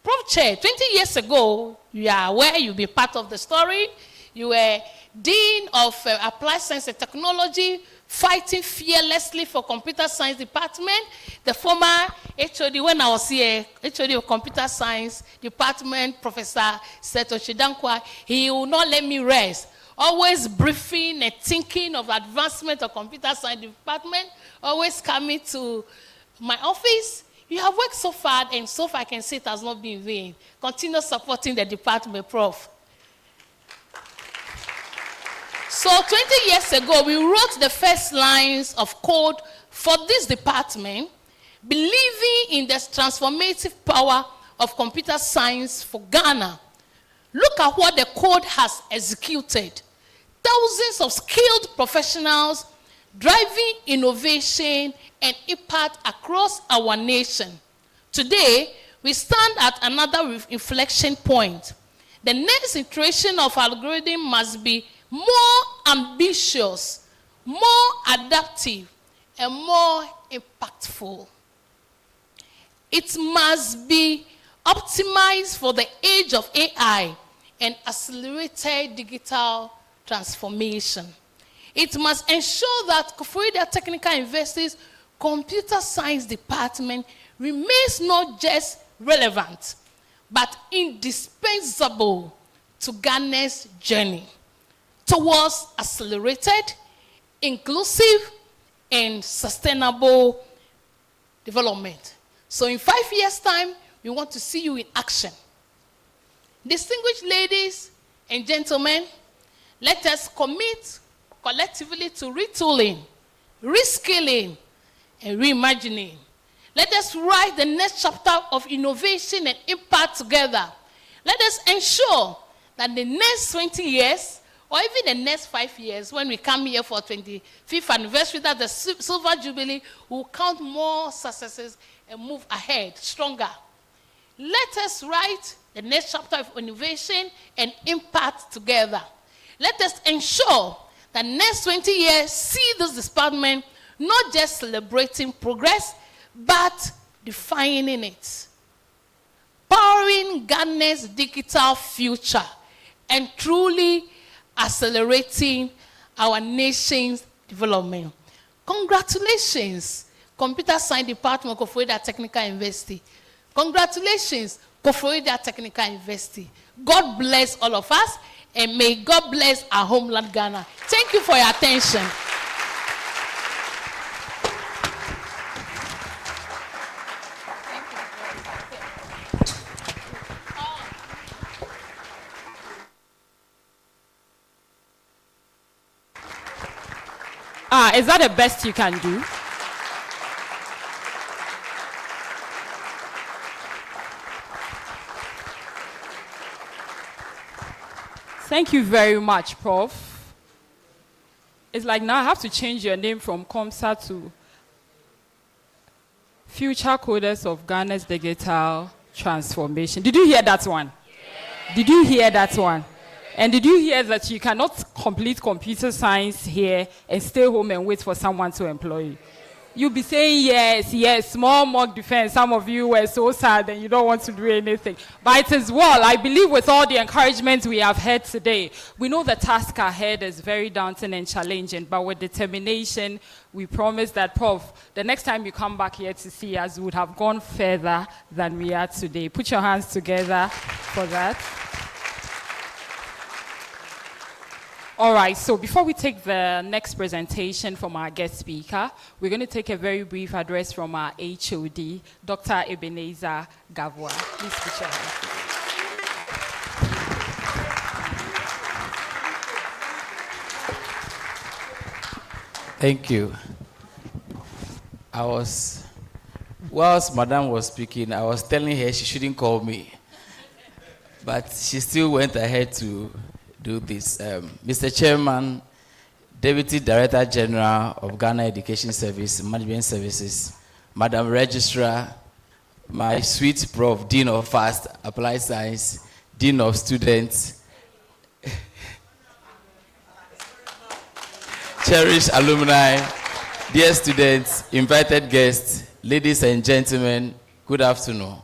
Prof. Chair, 20 years ago, you are aware, you've been part of the story. You were Dean of Applied Science and Technology, fighting fearlessly for Computer Science Department. The former HOD, when I was here, HOD of Computer Science Department, Professor Seto Chidankwa, he will not let me rest. Always briefing and thinking of advancement of Computer Science Department, always coming to my office. You have worked so far, and so far I can say it has not been in vain. Continue supporting the department, Prof. So 20 years ago, we wrote the first lines of code for this department, believing in the transformative power of computer science for Ghana. Look at what the code has executed. Thousands of skilled professionals driving innovation and impact across our nation. Today, we stand at another inflection point. The next iteration of algorithm must be more ambitious, more adaptive, and more impactful. It must be optimized for the age of AI and accelerated digital transformation. It must ensure that Koforidua Technical University's Computer Science Department remains not just relevant, but indispensable to Ghana's journey towards accelerated, inclusive, and sustainable development. So in 5 years' time, we want to see you in action. Distinguished ladies and gentlemen, let us commit collectively to retooling, reskilling, and reimagining. Let us write the next chapter of innovation and impact together. Let us ensure that the next 20 years, or even the next 5 years, when we come here for 25th anniversary, that the Silver Jubilee, will count more successes and move ahead stronger. Let us write the next chapter of innovation and impact together. Let us ensure that next 20 years see this department not just celebrating progress, but defining it. Powering Ghana's digital future and truly accelerating our nation's development. Congratulations, Computer Science Department of Koforidua Technical University. Congratulations, Koforidua Technical University. God bless all of us, and may God bless our homeland, Ghana. Thank you for your attention. Is that the best you can do? Thank you very much, Prof. It's like now I have to change your name from COMSA to Future Coders of Ghana's Digital Transformation. Did you hear that one? Yeah. Did you hear that one? And did you hear that you cannot complete computer science here and stay home and wait for someone to employ you? You'll be saying yes, yes, small mock defense. Some of you were so sad and you don't want to do anything. But it is well. I believe with all the encouragement we have heard today, we know the task ahead is very daunting and challenging, but with determination, we promise that, Prof, the next time you come back here to see us, we would have gone further than we are today. Put your hands together for that. All right, so before we take the next presentation from our guest speaker, we're going to take a very brief address from our HOD, Dr. Ebenezer Gavua. Please put your hands. Thank you. Whilst Madam was speaking, I was telling her she shouldn't call me, but she still went ahead to do this. Mr. Chairman, Deputy Director General of Ghana Education Service, Management Services, Madam Registrar, my sweet Prof, Dean of FAST, Applied Science, Dean of Students, cherished alumni, dear students, invited guests, ladies and gentlemen, good afternoon.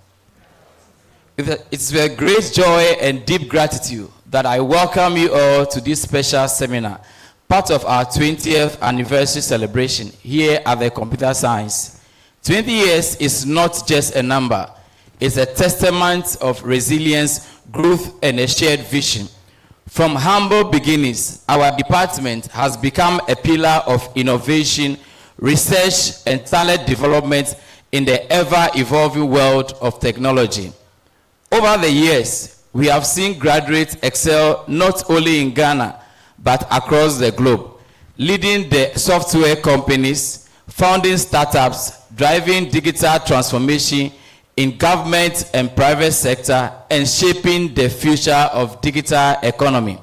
It's with great joy and deep gratitude that I welcome you all to this special seminar, part of our 20th anniversary celebration here at the Computer Science. 20 years is not just a number, it's a testament of resilience, growth, and a shared vision. From humble beginnings, our department has become a pillar of innovation, research, and talent development in the ever-evolving world of technology. Over the years, we have seen graduates excel not only in Ghana, but across the globe, leading the software companies, founding startups, driving digital transformation in government and private sector, and shaping the future of digital economy.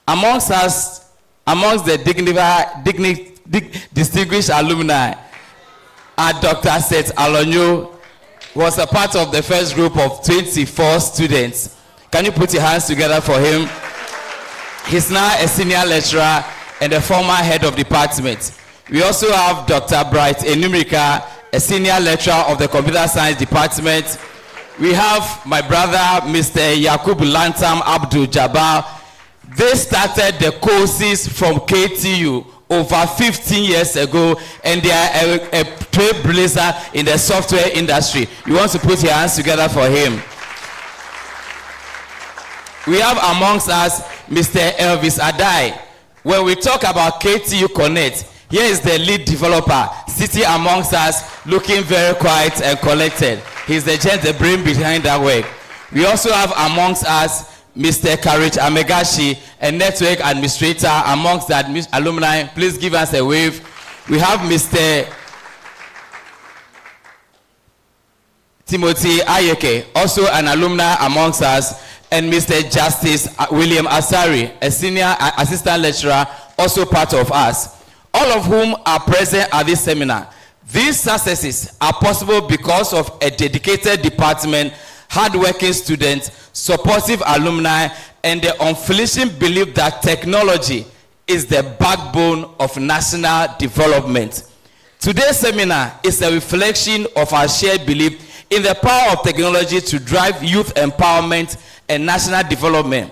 Amongst the distinguished alumni are Dr. Seth Alonyo, was a part of the first group of 24 students. Can you put your hands together for him? He's now a senior lecturer and a former head of department. We also have Dr. Bright Enumrika, a senior lecturer of the Computer Science Department. We have my brother, Mr. Yakub Lantam Abdul Jabbar. They started the courses from KTU over 15 years ago, and they are a trailblazer in the software industry. You want to put your hands together for him. We have amongst us Mr. Elvis Adai. When we talk about KTU Connect, here is the lead developer sitting amongst us, looking very quiet and collected. He's the brain behind that work. We also have amongst us Mr. Courage Amegashi, a network administrator amongst the alumni. Please give us a wave. We have Mr. Timothy Ayeke, also an alumni amongst us, and Mr. Justice William Asari, a senior assistant lecturer, also part of us, all of whom are present at this seminar. These successes are possible because of a dedicated department, hardworking students, supportive alumni, and the unflinching belief that technology is the backbone of national development. Today's seminar is a reflection of our shared belief in the power of technology to drive youth empowerment and national development.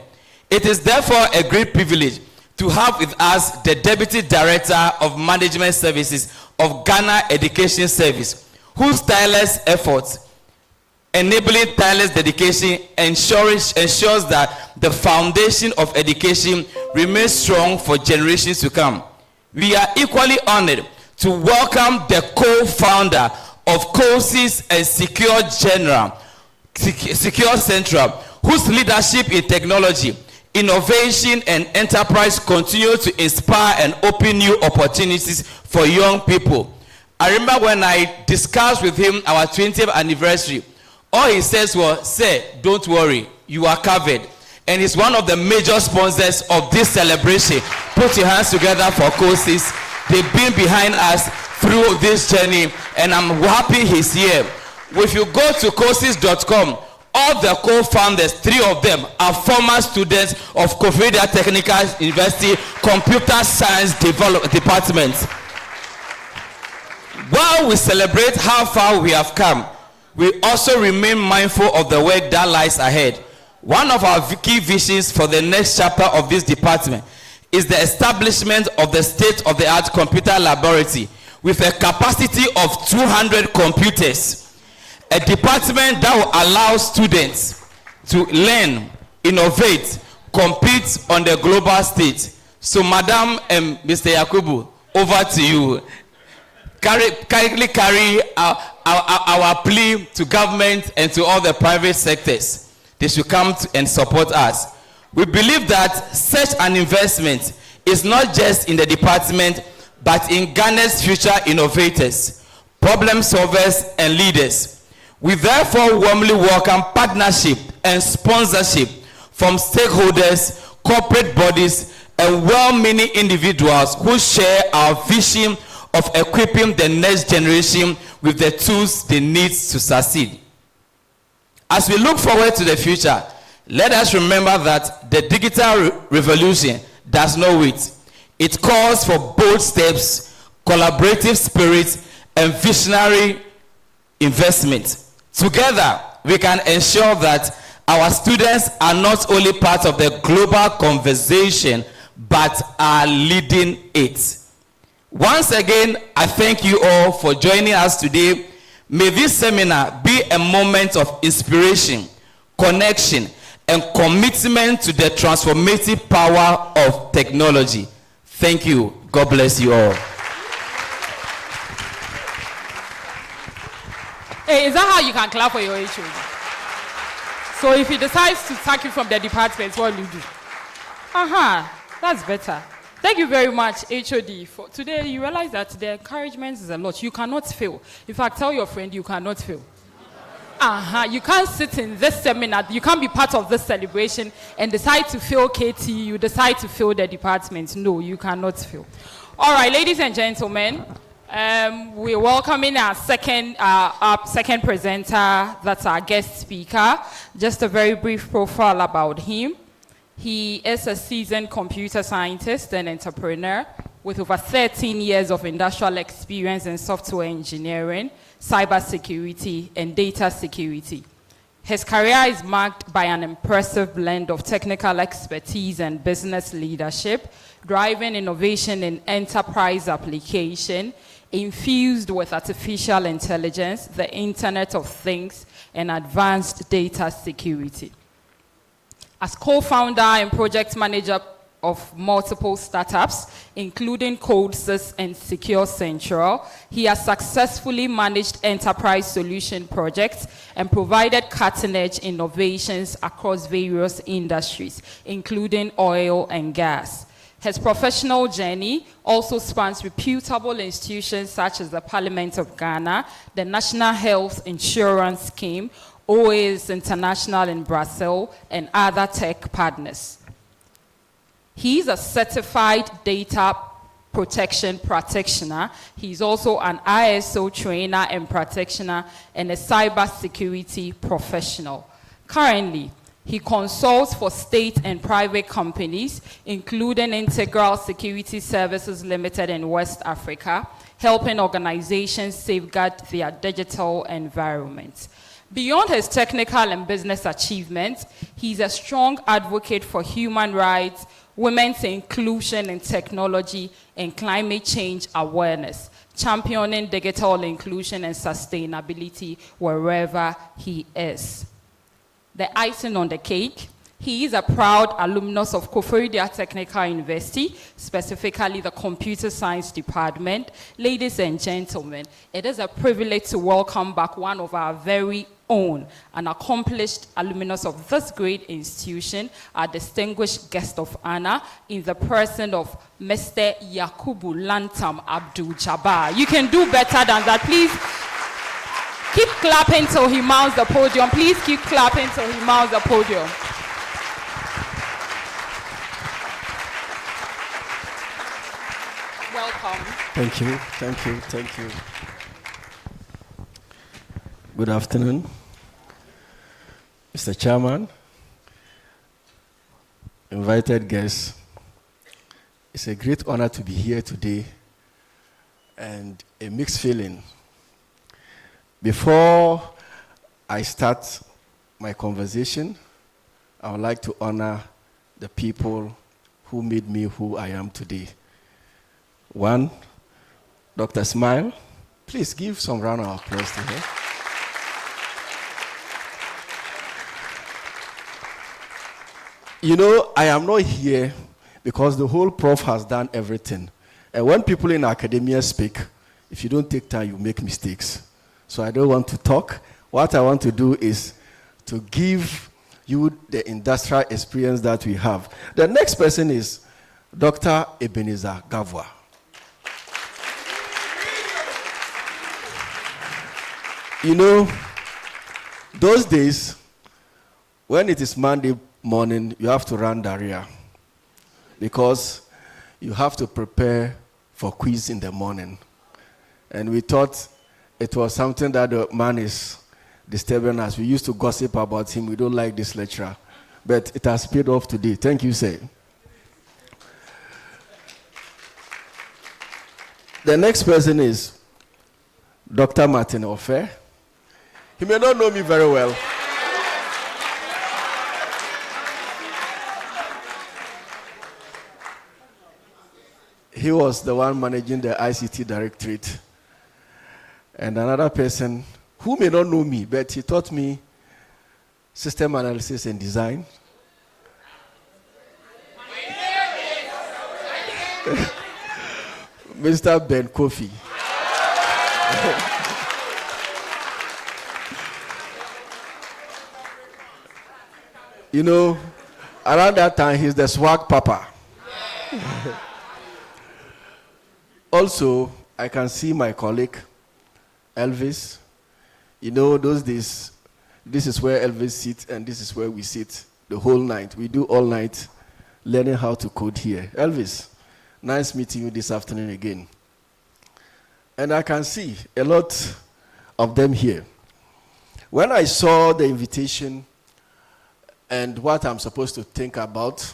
It is therefore a great privilege to have with us the Deputy Director of Management Services of Ghana Education Service, whose tireless efforts enabling tireless dedication ensures that the foundation of education remains strong for generations to come. We are equally honored to welcome the co-founder of Courses and Secure Central, whose leadership in technology, innovation, and enterprise continue to inspire and open new opportunities for young people. I remember when I discussed with him our 20th anniversary, all he says was, "Sir, don't worry, you are covered." And he's one of the major sponsors of this celebration. Put your hands together for Courses. They've been behind us through this journey, and I'm happy he's here. If you go to courses.com, all the co-founders, 3 of them, are former students of Koforidua Technical University Computer Science Department. While we celebrate how far we have come, we also remain mindful of the work that lies ahead. One of our key visions for the next chapter of this department is the establishment of the state-of-the-art computer laboratory with a capacity of 200 computers. A department that will allow students to learn, innovate, compete on the global stage. So, Madam and Mr. Yakubu, over to you. Kindly carry our plea to government and to all the private sectors. They should come and support us. We believe that such an investment is not just in the department, but in Ghana's future innovators, problem solvers, and leaders. We therefore warmly welcome partnership and sponsorship from stakeholders, corporate bodies, and well-meaning individuals who share our vision of equipping the next generation with the tools they need to succeed. As we look forward to the future, let us remember that the digital revolution does not wait. It calls for bold steps, collaborative spirit, and visionary investment. Together, we can ensure that our students are not only part of the global conversation, but are leading it. Once again, I thank you all for joining us today. May this seminar be a moment of inspiration, connection, and commitment to the transformative power of technology. Thank you. God bless you all. Hey, is that how you can clap for your HOD? So if he decides to sack you from the department, what will you do? That's better. Thank you very much, HOD. For today, you realize that the encouragement is a lot. You cannot fail. In fact, tell your friend you cannot fail. You can't sit in this seminar, you can't be part of this celebration and decide to fail KT, you decide to fail the department. No, you cannot fail. All right, ladies and gentlemen, we're welcoming our second presenter, that's our guest speaker. Just a very brief profile about him. He is a seasoned computer scientist and entrepreneur with over 13 years of industrial experience in software engineering, cybersecurity, and data security. His career is marked by an impressive blend of technical expertise and business leadership, driving innovation in enterprise application, infused with artificial intelligence, the Internet of Things, and advanced data security. As co-founder and project manager of multiple startups, including CodeSys and Secure Central, he has successfully managed enterprise solution projects and provided cutting-edge innovations across various industries, including oil and gas. His professional journey also spans reputable institutions such as the Parliament of Ghana, the National Health Insurance Scheme, OAS International in Brazil, and other tech partners. He is a certified data protection practitioner. He's also an ISO trainer and practitioner and a cybersecurity professional. Currently, he consults for state and private companies, including Integral Security Services Limited in West Africa, helping organizations safeguard their digital environment. Beyond his technical and business achievements, he's a strong advocate for human rights, women's inclusion in technology, and climate change awareness, championing digital inclusion and sustainability wherever he is. The icing on the cake, he is a proud alumnus of Koforidua Technical University, specifically the Computer Science Department. Ladies and gentlemen, it is a privilege to welcome back one of our very own, an accomplished alumnus of this great institution, our distinguished guest of honor, in the person of Mr. Yakubu Lantam Abdul-Jabbar. You can do better than that. Please keep clapping till he mounts the podium. Please keep clapping till he mounts the podium. Welcome. Thank you, thank you, thank you. Good afternoon, Mr. Chairman, invited guests. It's a great honor to be here today and a mixed feeling. Before I start my conversation, I would like to honor the people who made me who I am today. One, Dr. Smile. Please give some round of applause to her. You know, I am not here because the whole prof has done everything. And when people in academia speak, if you don't take time, you make mistakes. So I don't want to talk. What I want to do is to give you the industrial experience that we have. The next person is Dr. Ebenezer Gavua. You know, those days, when it is Monday morning, you have to run diarrhea because you have to prepare for quiz in the morning. And we thought it was something that the man is disturbing us. We used to gossip about him. We don't like this lecturer. But it has paid off today. Thank you, sir. The next person is Dr. Martin Ofer. He may not know me very well. He was the one managing the ICT Directorate. And another person who may not know me, but he taught me system analysis and design. Mr. Ben Kofi. You know, around that time, he's the swag papa. Also, I can see my colleague, Elvis. You know, those days, this is where Elvis sits and this is where we sit the whole night. We do all night learning how to code here. Elvis, nice meeting you this afternoon again. And I can see a lot of them here. When I saw the invitation and what I'm supposed to think about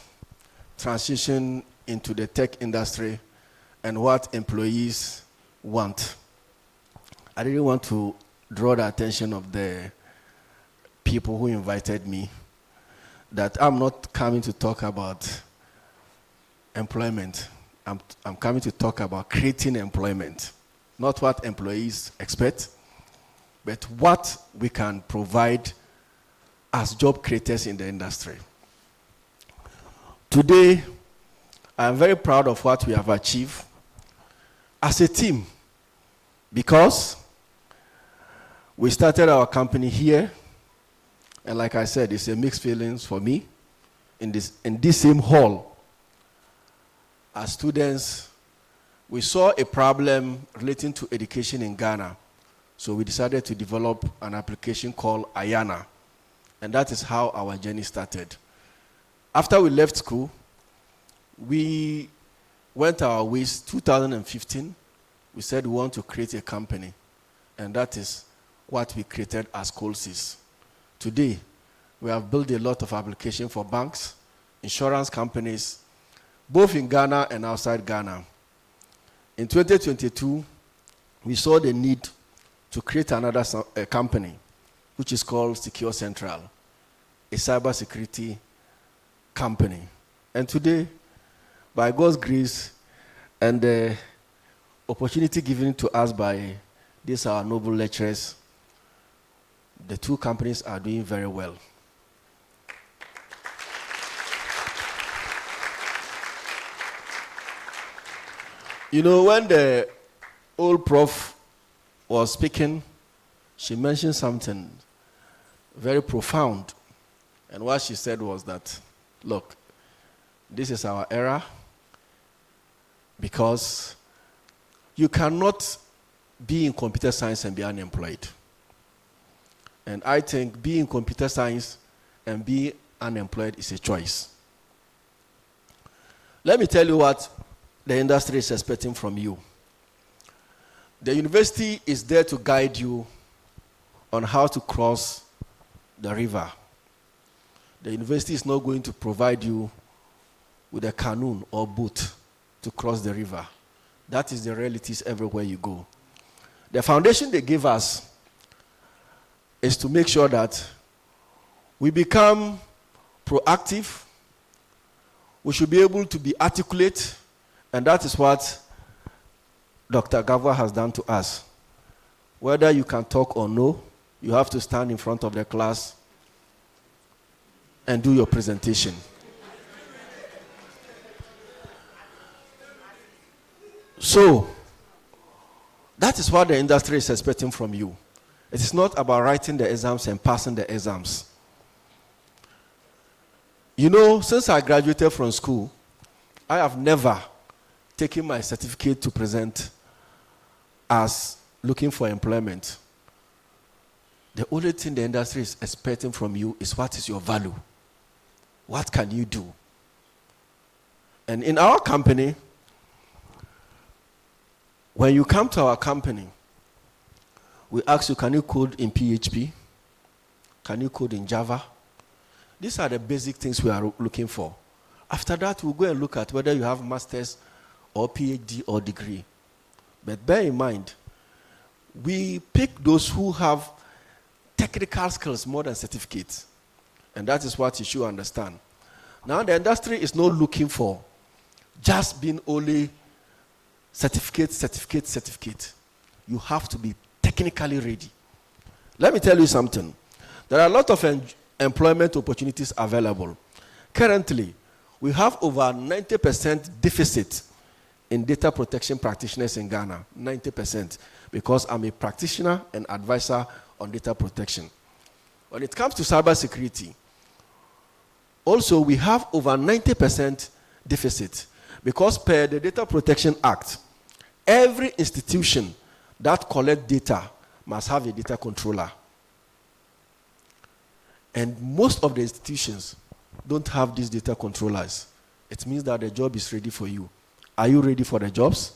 transition into the tech industry and what employees want, I didn't want to draw the attention of the people who invited me that I'm not coming to talk about employment. I'm coming to talk about creating employment. Not what employees expect, but what we can provide as job creators in the industry. Today, I'm very proud of what we have achieved as a team, because we started our company here, and like I said, it's a mixed feelings for me. In this same hall, as students, we saw a problem relating to education in Ghana. So we decided to develop an application called Ayana. And that is how our journey started. After we left school, we went our ways. 2015, we said we want to create a company. And that is what we created as Colsys. Today, we have built a lot of applications for banks, insurance companies, both in Ghana and outside Ghana. In 2022, we saw the need to create another company, which is called Secure Central, a cybersecurity company. And today, by God's grace and the opportunity given to us by these our noble lecturers, the two companies are doing very well. You know, when the old prof was speaking, she mentioned something very profound. And what she said was that, look, this is our era, because you cannot be in computer science and be unemployed. And I think being in computer science and be unemployed is a choice. Let me tell you what the industry is expecting from you. The university is there to guide you on how to cross the river. The university is not going to provide you with a canoe or boat to cross the river. That is the realities everywhere you go. The foundation they give us is to make sure that we become proactive. We should be able to be articulate, and that is what Dr. Gavwa has done to us. Whether you can talk or no, you have to stand in front of the class and do your presentation. So, that is what the industry is expecting from you. It is not about writing the exams and passing the exams. You know, since I graduated from school, I have never taken my certificate to present as looking for employment. The only thing the industry is expecting from you is what is your value? What can you do? And in our company, when you come to our company, we ask you, can you code in PHP? Can you code in Java? These are the basic things we are looking for. After that, we'll go and look at whether you have master's or PhD or degree. But bear in mind, we pick those who have technical skills more than certificates. And that is what you should understand. Now, the industry is not looking for just being only certificate. You have to be technically ready. Let me tell you something. There are a lot of employment opportunities available. Currently, we have over 90% deficit in data protection practitioners in Ghana. 90%. Because I'm a practitioner and advisor on data protection. When it comes to cybersecurity, also we have over 90% deficit. Because per the Data Protection Act, every institution that collects data must have a data controller. And most of the institutions don't have these data controllers. It means that the job is ready for you. Are you ready for the jobs?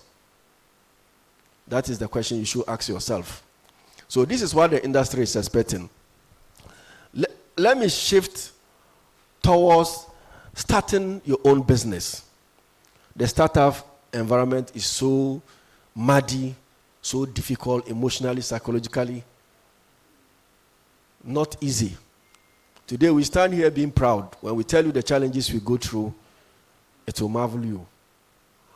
That is the question you should ask yourself. So this is what the industry is expecting. Let me shift towards starting your own business. The startup environment is so muddy, so difficult, emotionally, psychologically, not easy. Today we stand here being proud. When we tell you the challenges we go through, it will marvel you.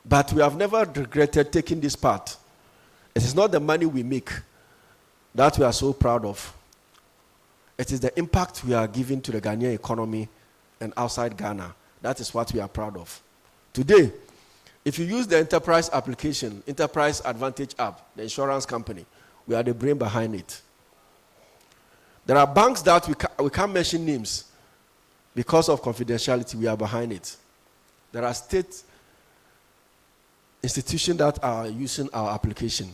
But we have never regretted taking this part. It is not the money we make that we are so proud of. It is the impact we are giving to the Ghanaian economy and outside Ghana. That is what we are proud of. Today, if you use the enterprise application, Enterprise Advantage app, the insurance company, we are the brain behind it. There are banks that we can't mention names because of confidentiality. We are behind it. There are state institutions that are using our application.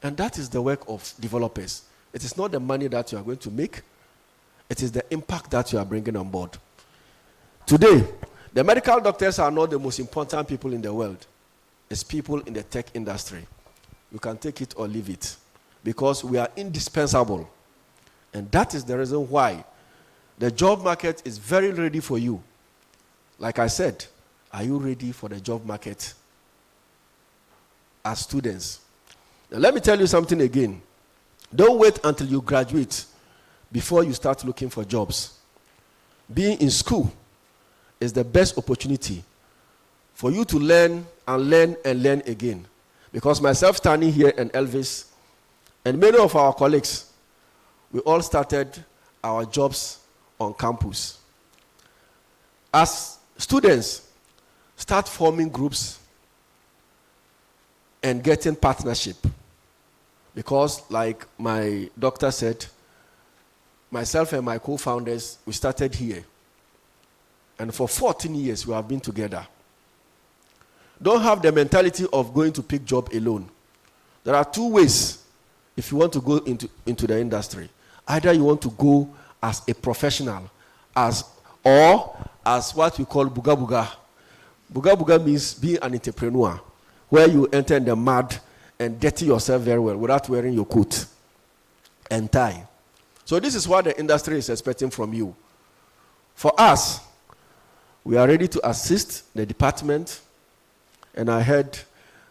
And that is the work of developers. It is not the money that you are going to make. It is the impact that you are bringing on board. Today, the medical doctors are not the most important people in the world. It's people in the tech industry. You can take it or leave it. Because we are indispensable. And that is the reason why the job market is very ready for you. Like I said, are you ready for the job market as students? Now, let me tell you something again. Don't wait until you graduate before you start looking for jobs. Being in school is the best opportunity for you to learn and learn and learn again. Because myself standing here and Elvis and many of our colleagues, we all started our jobs on campus. As students, start forming groups and getting partnership. Because like my doctor said, myself and my co-founders, we started here. And for 14 years, we have been together. Don't have the mentality of going to pick job alone. There are two ways if you want to go into the industry. Either you want to go as a professional, or as what we call buga buga. Buga buga means being an entrepreneur, where you enter in the mud and dirty yourself very well without wearing your coat and tie. So this is what the industry is expecting from you. For us, we are ready to assist the department, and I heard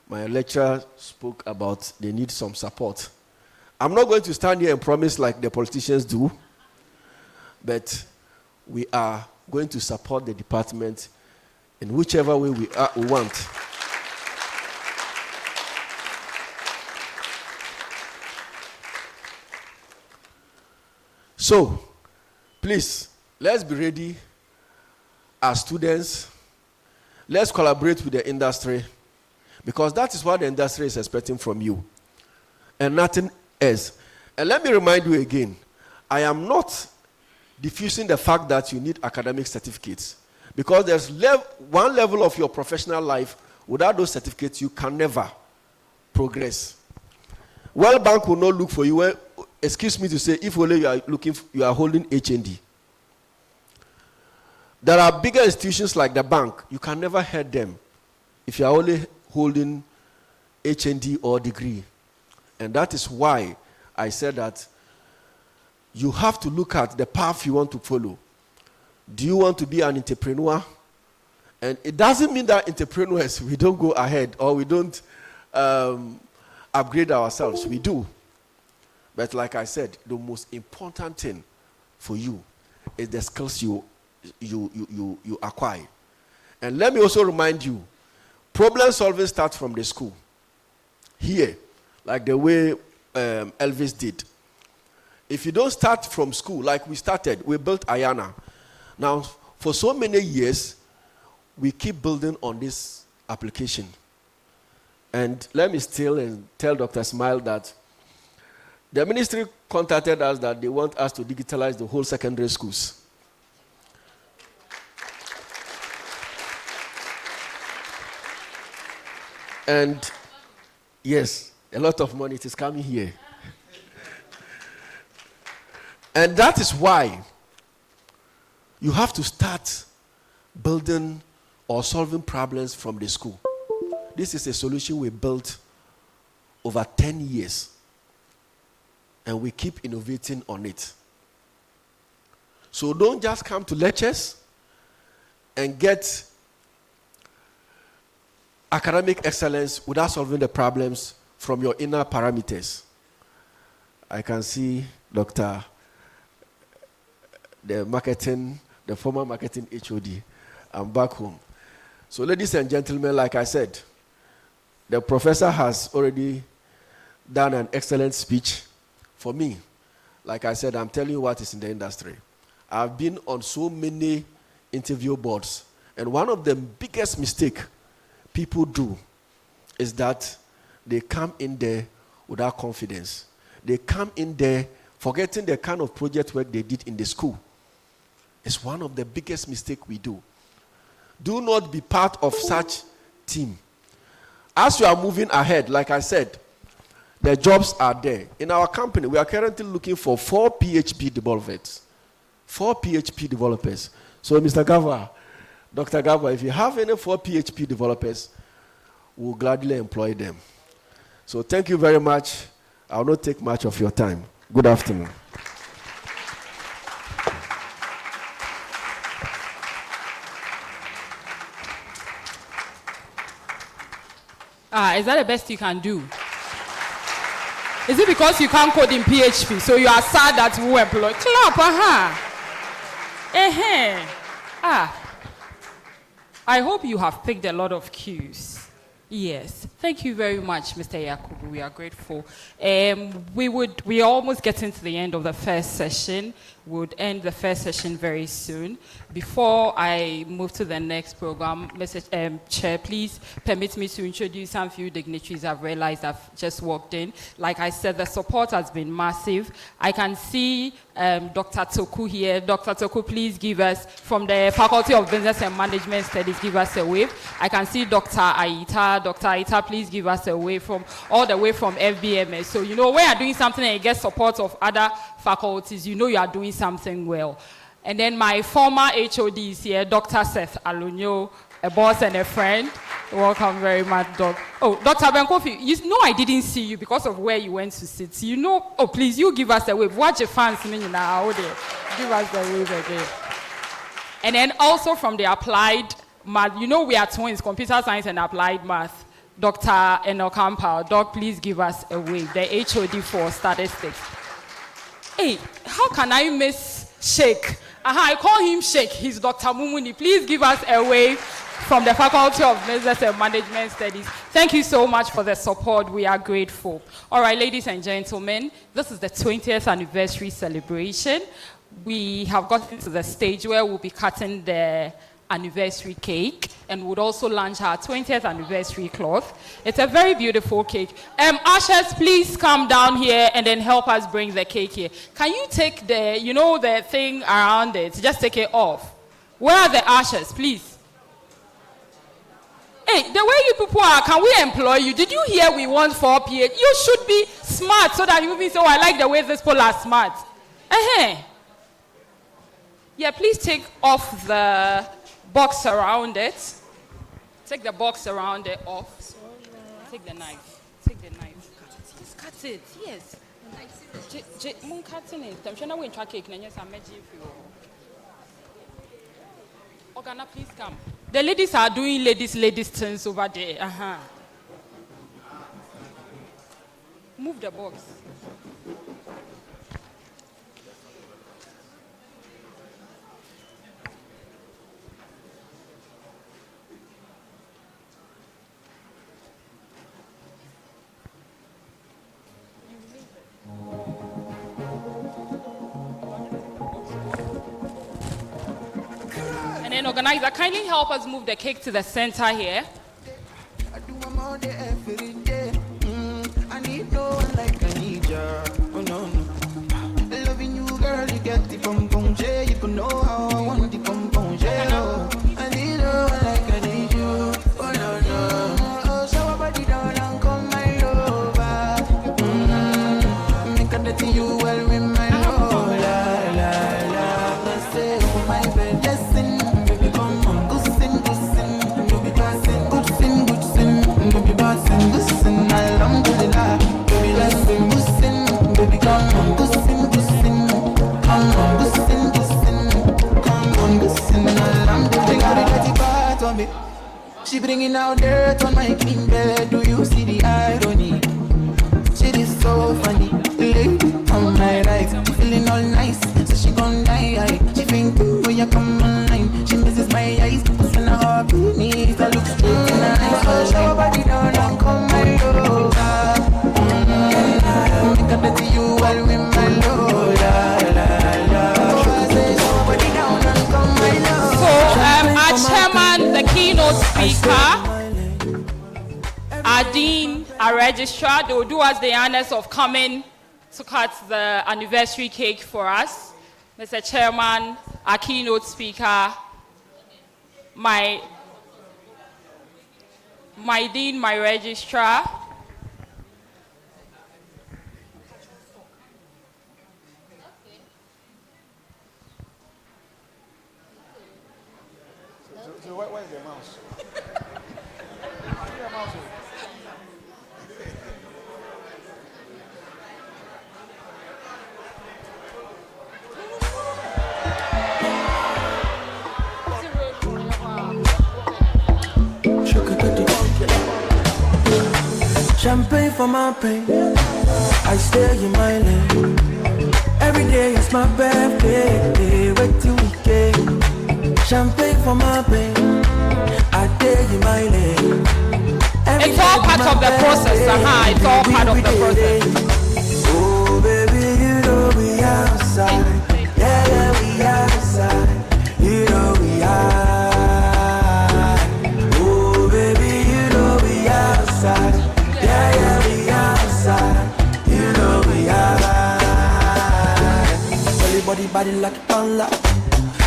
my lecturer spoke about they need some support. I'm not going to stand here and promise like the politicians do, but we are going to support the department in whichever way we want. So, please, let's be ready as students. Let's collaborate with the industry, because that is what the industry is expecting from you, and nothing else. And let me remind you again, I am not diffusing the fact that you need academic certificates, because there's one level of your professional life, without those certificates, you can never progress. World Bank will not look for you. Excuse me to say, if only you are holding HND. There are bigger institutions like the bank. You can never head them if you are only holding HND or degree. And that is why I said that you have to look at the path you want to follow. Do you want to be an entrepreneur? And it doesn't mean that entrepreneurs, we don't go ahead or we don't upgrade ourselves. We do. But like I said, the most important thing for you is the skills you acquire. And let me also remind you, problem solving starts from the school. Here, like the way Elvis did. If you don't start from school, like we started, we built Ayana. Now, for so many years, we keep building on this application. And let me still tell Dr. Smile that the ministry contacted us that they want us to digitalize the whole secondary schools. And yes, a lot of money is coming here. And that is why you have to start building or solving problems from the school. This is a solution we built over 10 years. And we keep innovating on it. So don't just come to lectures and get academic excellence without solving the problems from your inner parameters. I can see the former marketing HOD. I'm back home. So ladies and gentlemen, like I said, the professor has already done an excellent speech. For me, like I said, I'm telling you what is in the industry. I've been on so many interview boards, and one of the biggest mistakes people do is that they come in there without confidence. They come in there forgetting the kind of project work they did in the school. It's one of the biggest mistakes we do. Do not be part of such team. As you are moving ahead, like I said, the jobs are there. In our company, we are currently looking for 4 PHP developers. 4 PHP developers. So, Mr. Gava, Dr. Gava, if you have any 4 PHP developers, we'll gladly employ them. So, thank you very much. I will not take much of your time. Good afternoon. Is that the best you can do? Is it because you can't code in PHP, so you are sad that we employ? Clap, I hope you have picked a lot of cues. Yes. Thank you very much, Mr. Yakubu. We are grateful. We are almost getting to the end of the first session. We'll end the first session very soon. Before I move to the next program, Mr. Chair, please permit me to introduce some few dignitaries I've realized I've just walked in. Like I said, the support has been massive. I can see Dr. Toku here. Dr. Toku, please give us, from the Faculty of Business and Management Studies, give us a wave. I can see Dr. Aita. Dr. Aita, please give us a wave from all the way from FBMS. So, you know, when you're doing something and you get support of other faculties, you know you are doing something well. And then my former HOD is here, Dr. Seth Alunyo, a boss and a friend. Welcome very much, Doc. Oh, Dr. Benkofi, you know I didn't see you because of where you went to sit. You know, oh, please, you give us a wave. Watch your fans now. Give us the wave again. And then also from the applied math, you know we are twins, computer science and applied math. Dr. Enokampa, Doc, please give us a wave. The HOD for statistics. Hey, how can I miss Sheikh? I call him Sheikh. He's Dr. Mumuni. Please give us a wave from the Faculty of Business and Management Studies. Thank you so much for the support. We are grateful. All right, ladies and gentlemen, this is the 20th anniversary celebration. We have gotten to the stage where we'll be cutting the anniversary cake and would also launch our 20th anniversary cloth. It's a very beautiful cake. Ushers, please come down here and then help us bring the cake here. Can you take the, you know, the thing around it? Just take it off. Where are the ushers, please? Hey, the way you people are, can we employ you? Did you hear we want 4 PH? You should be smart so that you will say, oh, I like the way these people are smart. Yeah, please take off the box around it. Take the box around it off. Take the knife. Take the knife. Just cut it. Yes. I'm cutting it. I'm trying to win track cake. Organa, please come. The ladies are doing ladies things over there. Move the box. Chairman Organizer, kindly help us move the cake to the center here. I do them all day, every day. I need no one like I need ya. Oh no, no. Loving you, girl, you get the pom pom J. You can know how I want the pom pom J. Oh, I need no one like I need you. Oh no, no. Oh, shower body down and come my lover. Make a dirty you well with my love. La la la. I say, oh my bed, listen, baby, come on, go sin, baby, passing, good sin, baby, passing, good sin, alhamdulillah, baby, listen, good sin, baby, come on, good sin, come on, good sin, come on, good sin, alhamdulillah. Got a dirty part on me, she bringing out dirt on my clean bed. Do you see the irony? She is so funny, lady on my right, feeling all nice, so she gon' die. She think when you come online, she misses my eyes. Cause when I hug her knees, I look straight in her eyes. So show her body down and come my over. Make a dirty you while with my love. La la la. So say show her body down and come my love. So our chairman, the keynote speaker, our dean, our registrar, they will do us the honors of coming to cut the anniversary cake for us. Mr. Chairman, our keynote speaker, my dean, my registrar. So where's the mouse? Champagne for my pain, I stay in my lane. Every day is my birthday, wait till weekend. Champagne for my pain, I stay in my lane. It's all part of the process, it's all part of the process. Oh baby, you know we outside, yeah, we outside, you know we are. Oh baby, you know we outside. Yeah, we outside, you know we are. Body, body like a panda.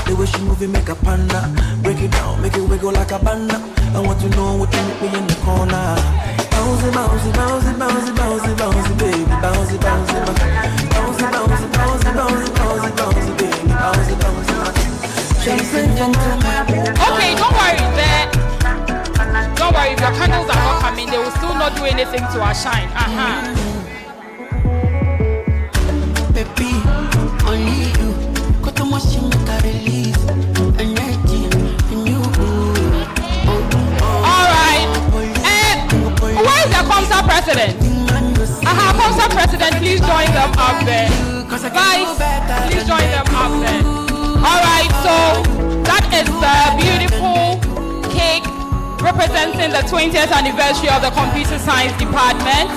The way she move it make a panda. Break it down, make it wiggle like a banda. I want to know what you make me in the corner. Bouncy, bouncy, bouncy, bouncy, bouncy, bouncy, baby. Bouncy, bouncy, bouncy, bouncy, bouncy, bouncy, bouncy, bouncy, baby. Bouncy, bouncy, bouncy. Okay, don't worry, don't worry, if your candles are not coming, they will still not do anything to our shine. Baby, only you. Got the machine make a release. Energy in you. Alright. Where is the concert president? Concert president, please join them up there. Guys, please join them up there. Alright, so that is the beautiful cake representing the 20th anniversary of the Computer Science Department.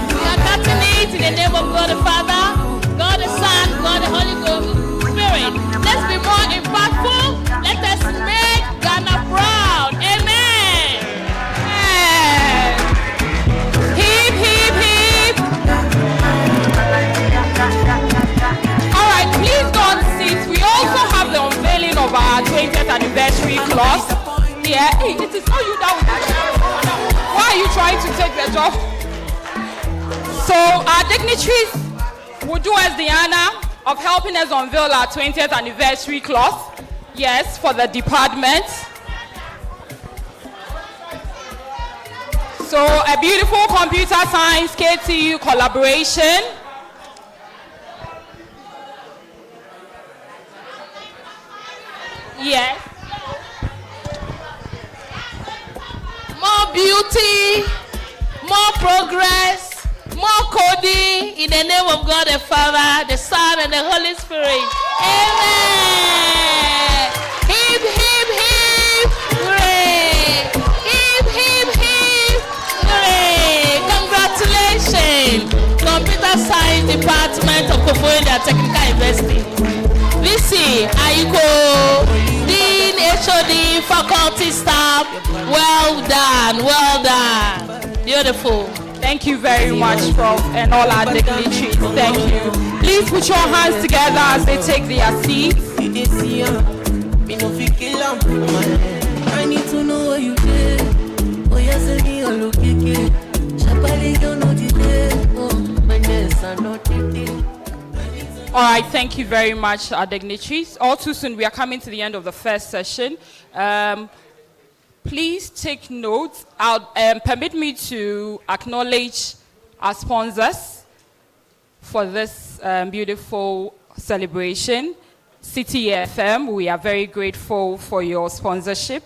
We are cutting it in the name of God the Father, God the Son, God the Holy Spirit. Let's be more impactful. Let us make Ghana proud. Amen. Amen. Hip, hip, hip. All right, please don't sit. We also have the unveiling of our 20th anniversary cloth. Yeah, hey, it is not you that will. Why are you trying to take the job? So our dignitaries will do us the honor of helping us unveil our 20th anniversary cloth. Yes, for the department. So a beautiful computer science KTU collaboration. Yes. More beauty, more progress, more coding in the name of God the Father, the Son, and the Holy Spirit. Amen. Hip, hip, hip, hooray. Hip, hip, hip, hooray. Congratulations, Computer Science Department of Koforidua Technical University. VC, Aiko, Dean, HOD, faculty staff. Well done, well done. Beautiful. Thank you very much, Prof, and all our dignitaries. Thank you. Please put your hands together as they take their seats. I need to know what you did. Oh, yes, I need a look at it. Shabali, you know the day. Oh, my nest are not eating. All right, thank you very much, our dignitaries. All too soon, we are coming to the end of the first session. Please take note. Permit me to acknowledge our sponsors for this beautiful celebration. City FM, we are very grateful for your sponsorship.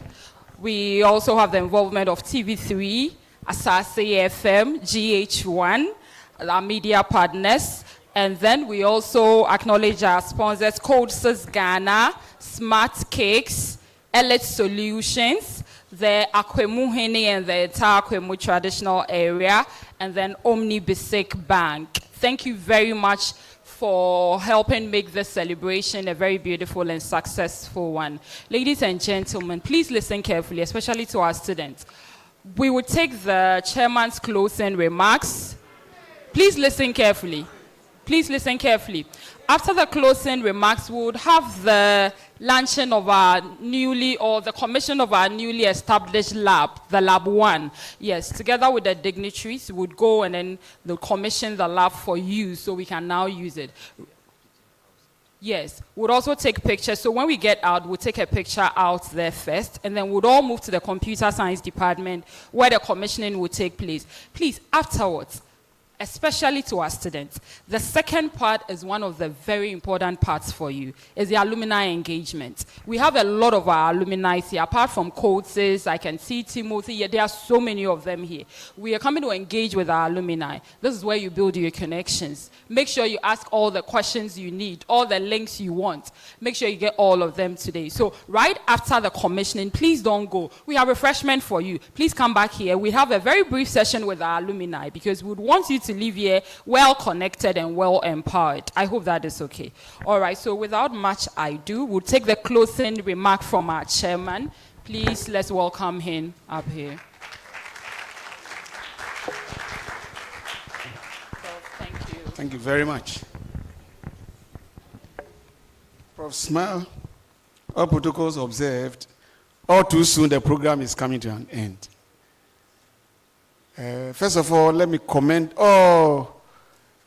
We also have the involvement of TV3, Asase FM, GH1, our media partners. And then we also acknowledge our sponsors, Codesys Ghana, Smart Cakes, Elite Solutions, the Akwemuhene and the entire Akwemu traditional area, and then Omni Basic Bank. Thank you very much for helping make this celebration a very beautiful and successful one. Ladies and gentlemen, please listen carefully, especially to our students. We will take the chairman's closing remarks. Please listen carefully. Please listen carefully. After the closing remarks, we would have the launching of our the commission of our newly established lab, the Lab 1. Yes, together with the dignitaries, we would go and then they'll commission the lab for you so we can now use it. Yes, we'll also take pictures. So when we get out, we'll take a picture out there first, and then we'll all move to the computer science department where the commissioning will take place. Please, afterwards, especially to our students, the second part is one of the very important parts for you, is the alumni engagement. We have a lot of our alumni here, apart from Codesys, I can see Timothy, yeah, there are so many of them here. We are coming to engage with our alumni. This is where you build your connections. Make sure you ask all the questions you need, all the links you want. Make sure you get all of them today. So right after the commissioning, please don't go. We have refreshment for you. Please come back here. We have a very brief session with our alumni because we would want you to leave here well connected and well empowered. I hope that is okay. All right, so without much ado, we'll take the closing remark from our chairman. Please, let's welcome him up here. Thank you. Thank you very much. Prof. Smile, all protocols observed. All too soon, the program is coming to an end. First of all, let me commend all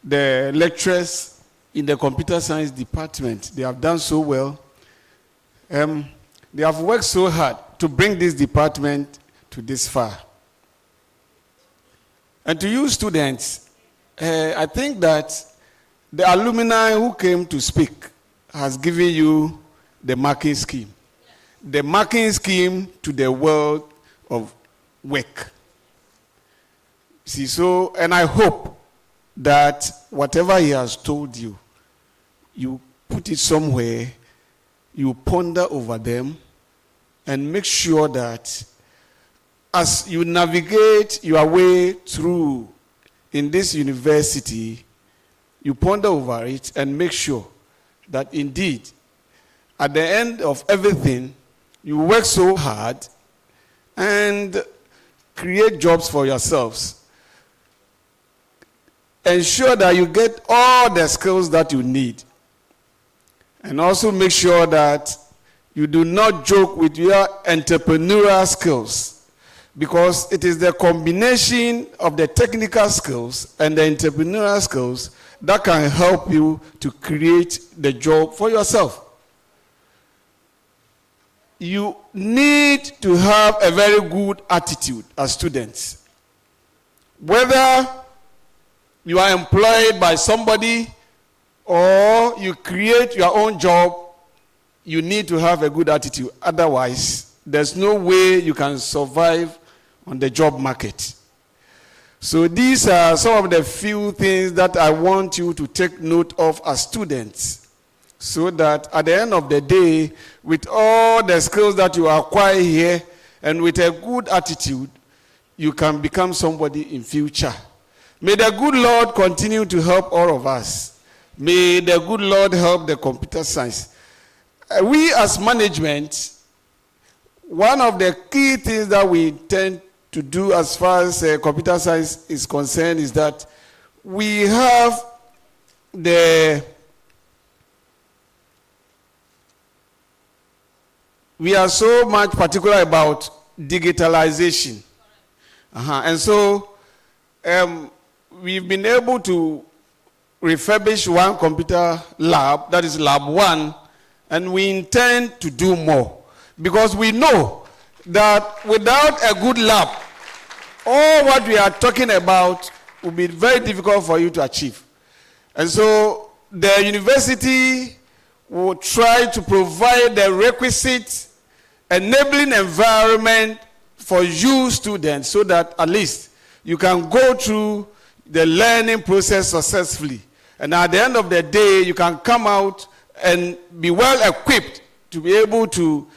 the lecturers in the computer science department. They have done so well. They have worked so hard to bring this department to this far. And to you students, I think that the alumni who came to speak has given you the marking scheme. The marking scheme to the world of work. See, so, and I hope that whatever he has told you, you put it somewhere, you ponder over them, and make sure that as you navigate your way through in this university, you ponder over it and make sure that indeed, at the end of everything, you work so hard and create jobs for yourselves. Ensure that you get all the skills that you need. And also make sure that you do not joke with your entrepreneurial skills, because it is the combination of the technical skills and the entrepreneurial skills that can help you to create the job for yourself. You need to have a very good attitude as students. Whether you are employed by somebody or you create your own job, you need to have a good attitude. Otherwise, there's no way you can survive on the job market. So these are some of the few things that I want you to take note of as students, so that at the end of the day, with all the skills that you acquire here and with a good attitude, you can become somebody in future. May the good Lord continue to help all of us. May the good Lord help the computer science. we as management, one of the key things that we tend to do as far as computer science is concerned is that we have we are so much particular about digitalization. And so we've been able to refurbish one computer lab, that is lab 1, and we intend to do more. Because we know that without a good lab, all what we are talking about will be very difficult for you to achieve. And so the university will try to provide the requisite enabling environment for you students so that at least you can go through the learning process successfully. And at the end of the day, you can come out and be well equipped to be able to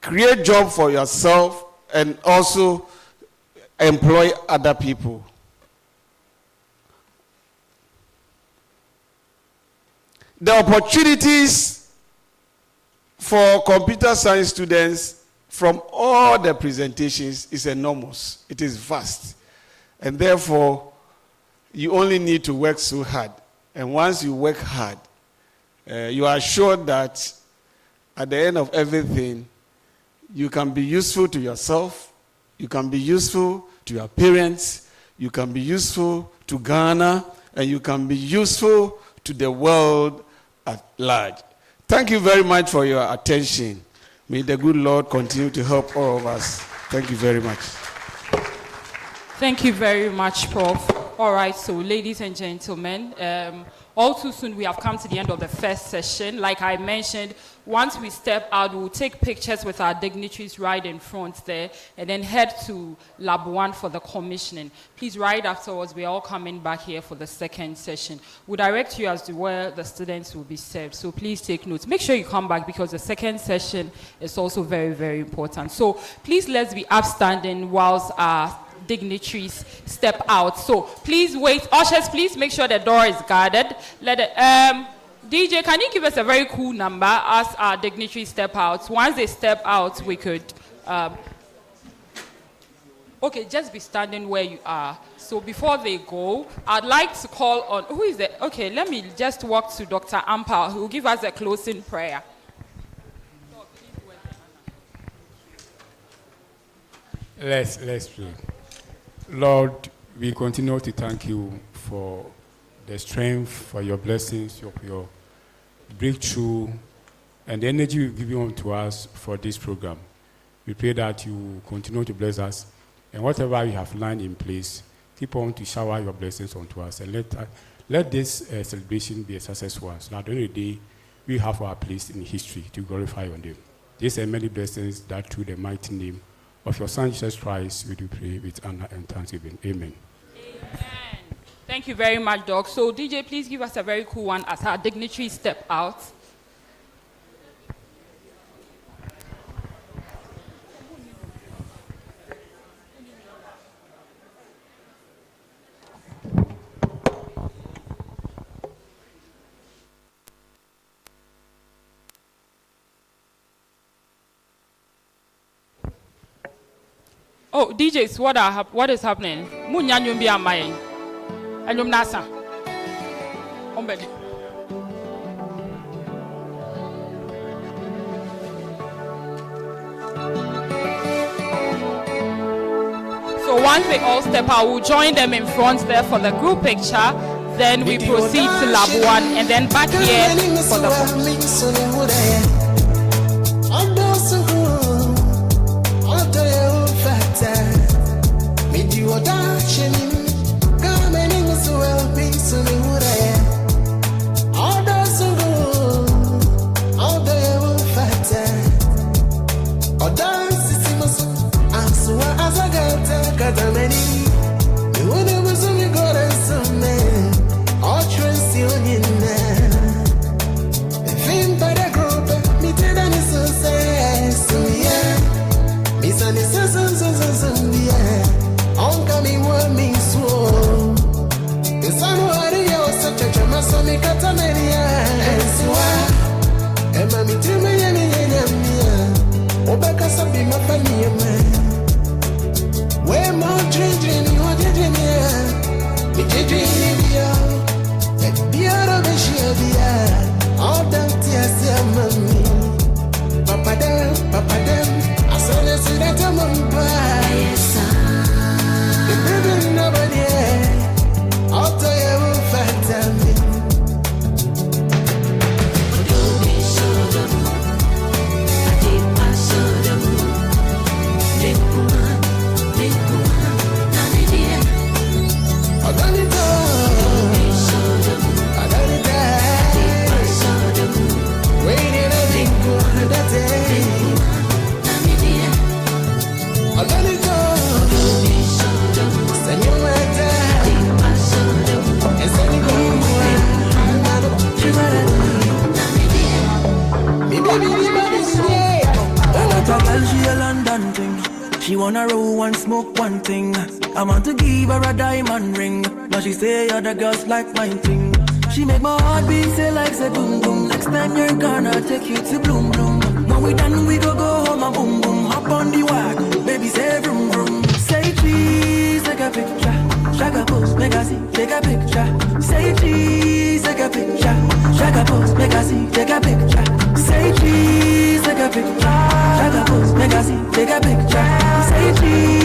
create job for yourself and also employ other people. The opportunities for computer science students from all the presentations is enormous. It is vast. And therefore, you only need to work so hard. And once you work hard, you are sure that at the end of everything, you can be useful to yourself, you can be useful to your parents, you can be useful to Ghana, and you can be useful to the world at large. Thank you very much for your attention. May the good Lord continue to help all of us. Thank you very much. Thank you very much, Prof. All right, so ladies and gentlemen, all too soon we have come to the end of the first session. Like I mentioned, once we step out, we'll take pictures with our dignitaries right in front there and then head to Lab 1 for the commissioning. Please, right afterwards, we're all coming back here for the second session. We'll direct you as to where the students will be served, so please take notes. Make sure you come back because the second session is also very, very important. So please let's be upstanding whilst our dignitaries step out. So please wait. Ushers, please make sure the door is guarded. DJ, can you give us a very cool number as our dignitaries step out? Once they step out, we could... okay, just be standing where you are. So before they go, I'd like to call on... Who is it? Okay, let me just walk to Dr. Ampal, who will give us a closing prayer. Let's pray. Lord, we continue to thank you for the strength, for your blessings, your breakthrough, and the energy you've given unto us for this program. We pray that you continue to bless us, and whatever you have lined in place, keep on to shower your blessings onto us, and let this celebration be a successful one. So at the end of the day, we have our place in history to glorify your name. These are many blessings that through the mighty name of your Son, Jesus Christ, we do pray with honor and thanksgiving. Amen. Amen. Thank you very much, Doc. So, DJ, please give us a very cool one as our dignitaries step out. Oh, DJs, what is happening? Munya nyumbi amaye. Anyum nasa. Ombedi. So once they all step out, we'll join them in front there for the group picture. Then we proceed to Lab 1 and then back here for the Oncoming world means wanna roll and smoke one thing. I want to give her a diamond ring. Now she say other girls like my thing. She make my heart beat say like say boom boom. Next time you're gonna take you to bloom bloom. When we done we go home and boom boom. Hop on the wagon, baby say vroom vroom. Say cheese, take a picture. Shaka pose, make a see, take a picture. Say cheese, take a picture. Shaka pose, make a see, take a picture. Say cheese, take a picture. Shaka pose, make a see, take a picture. Say cheese.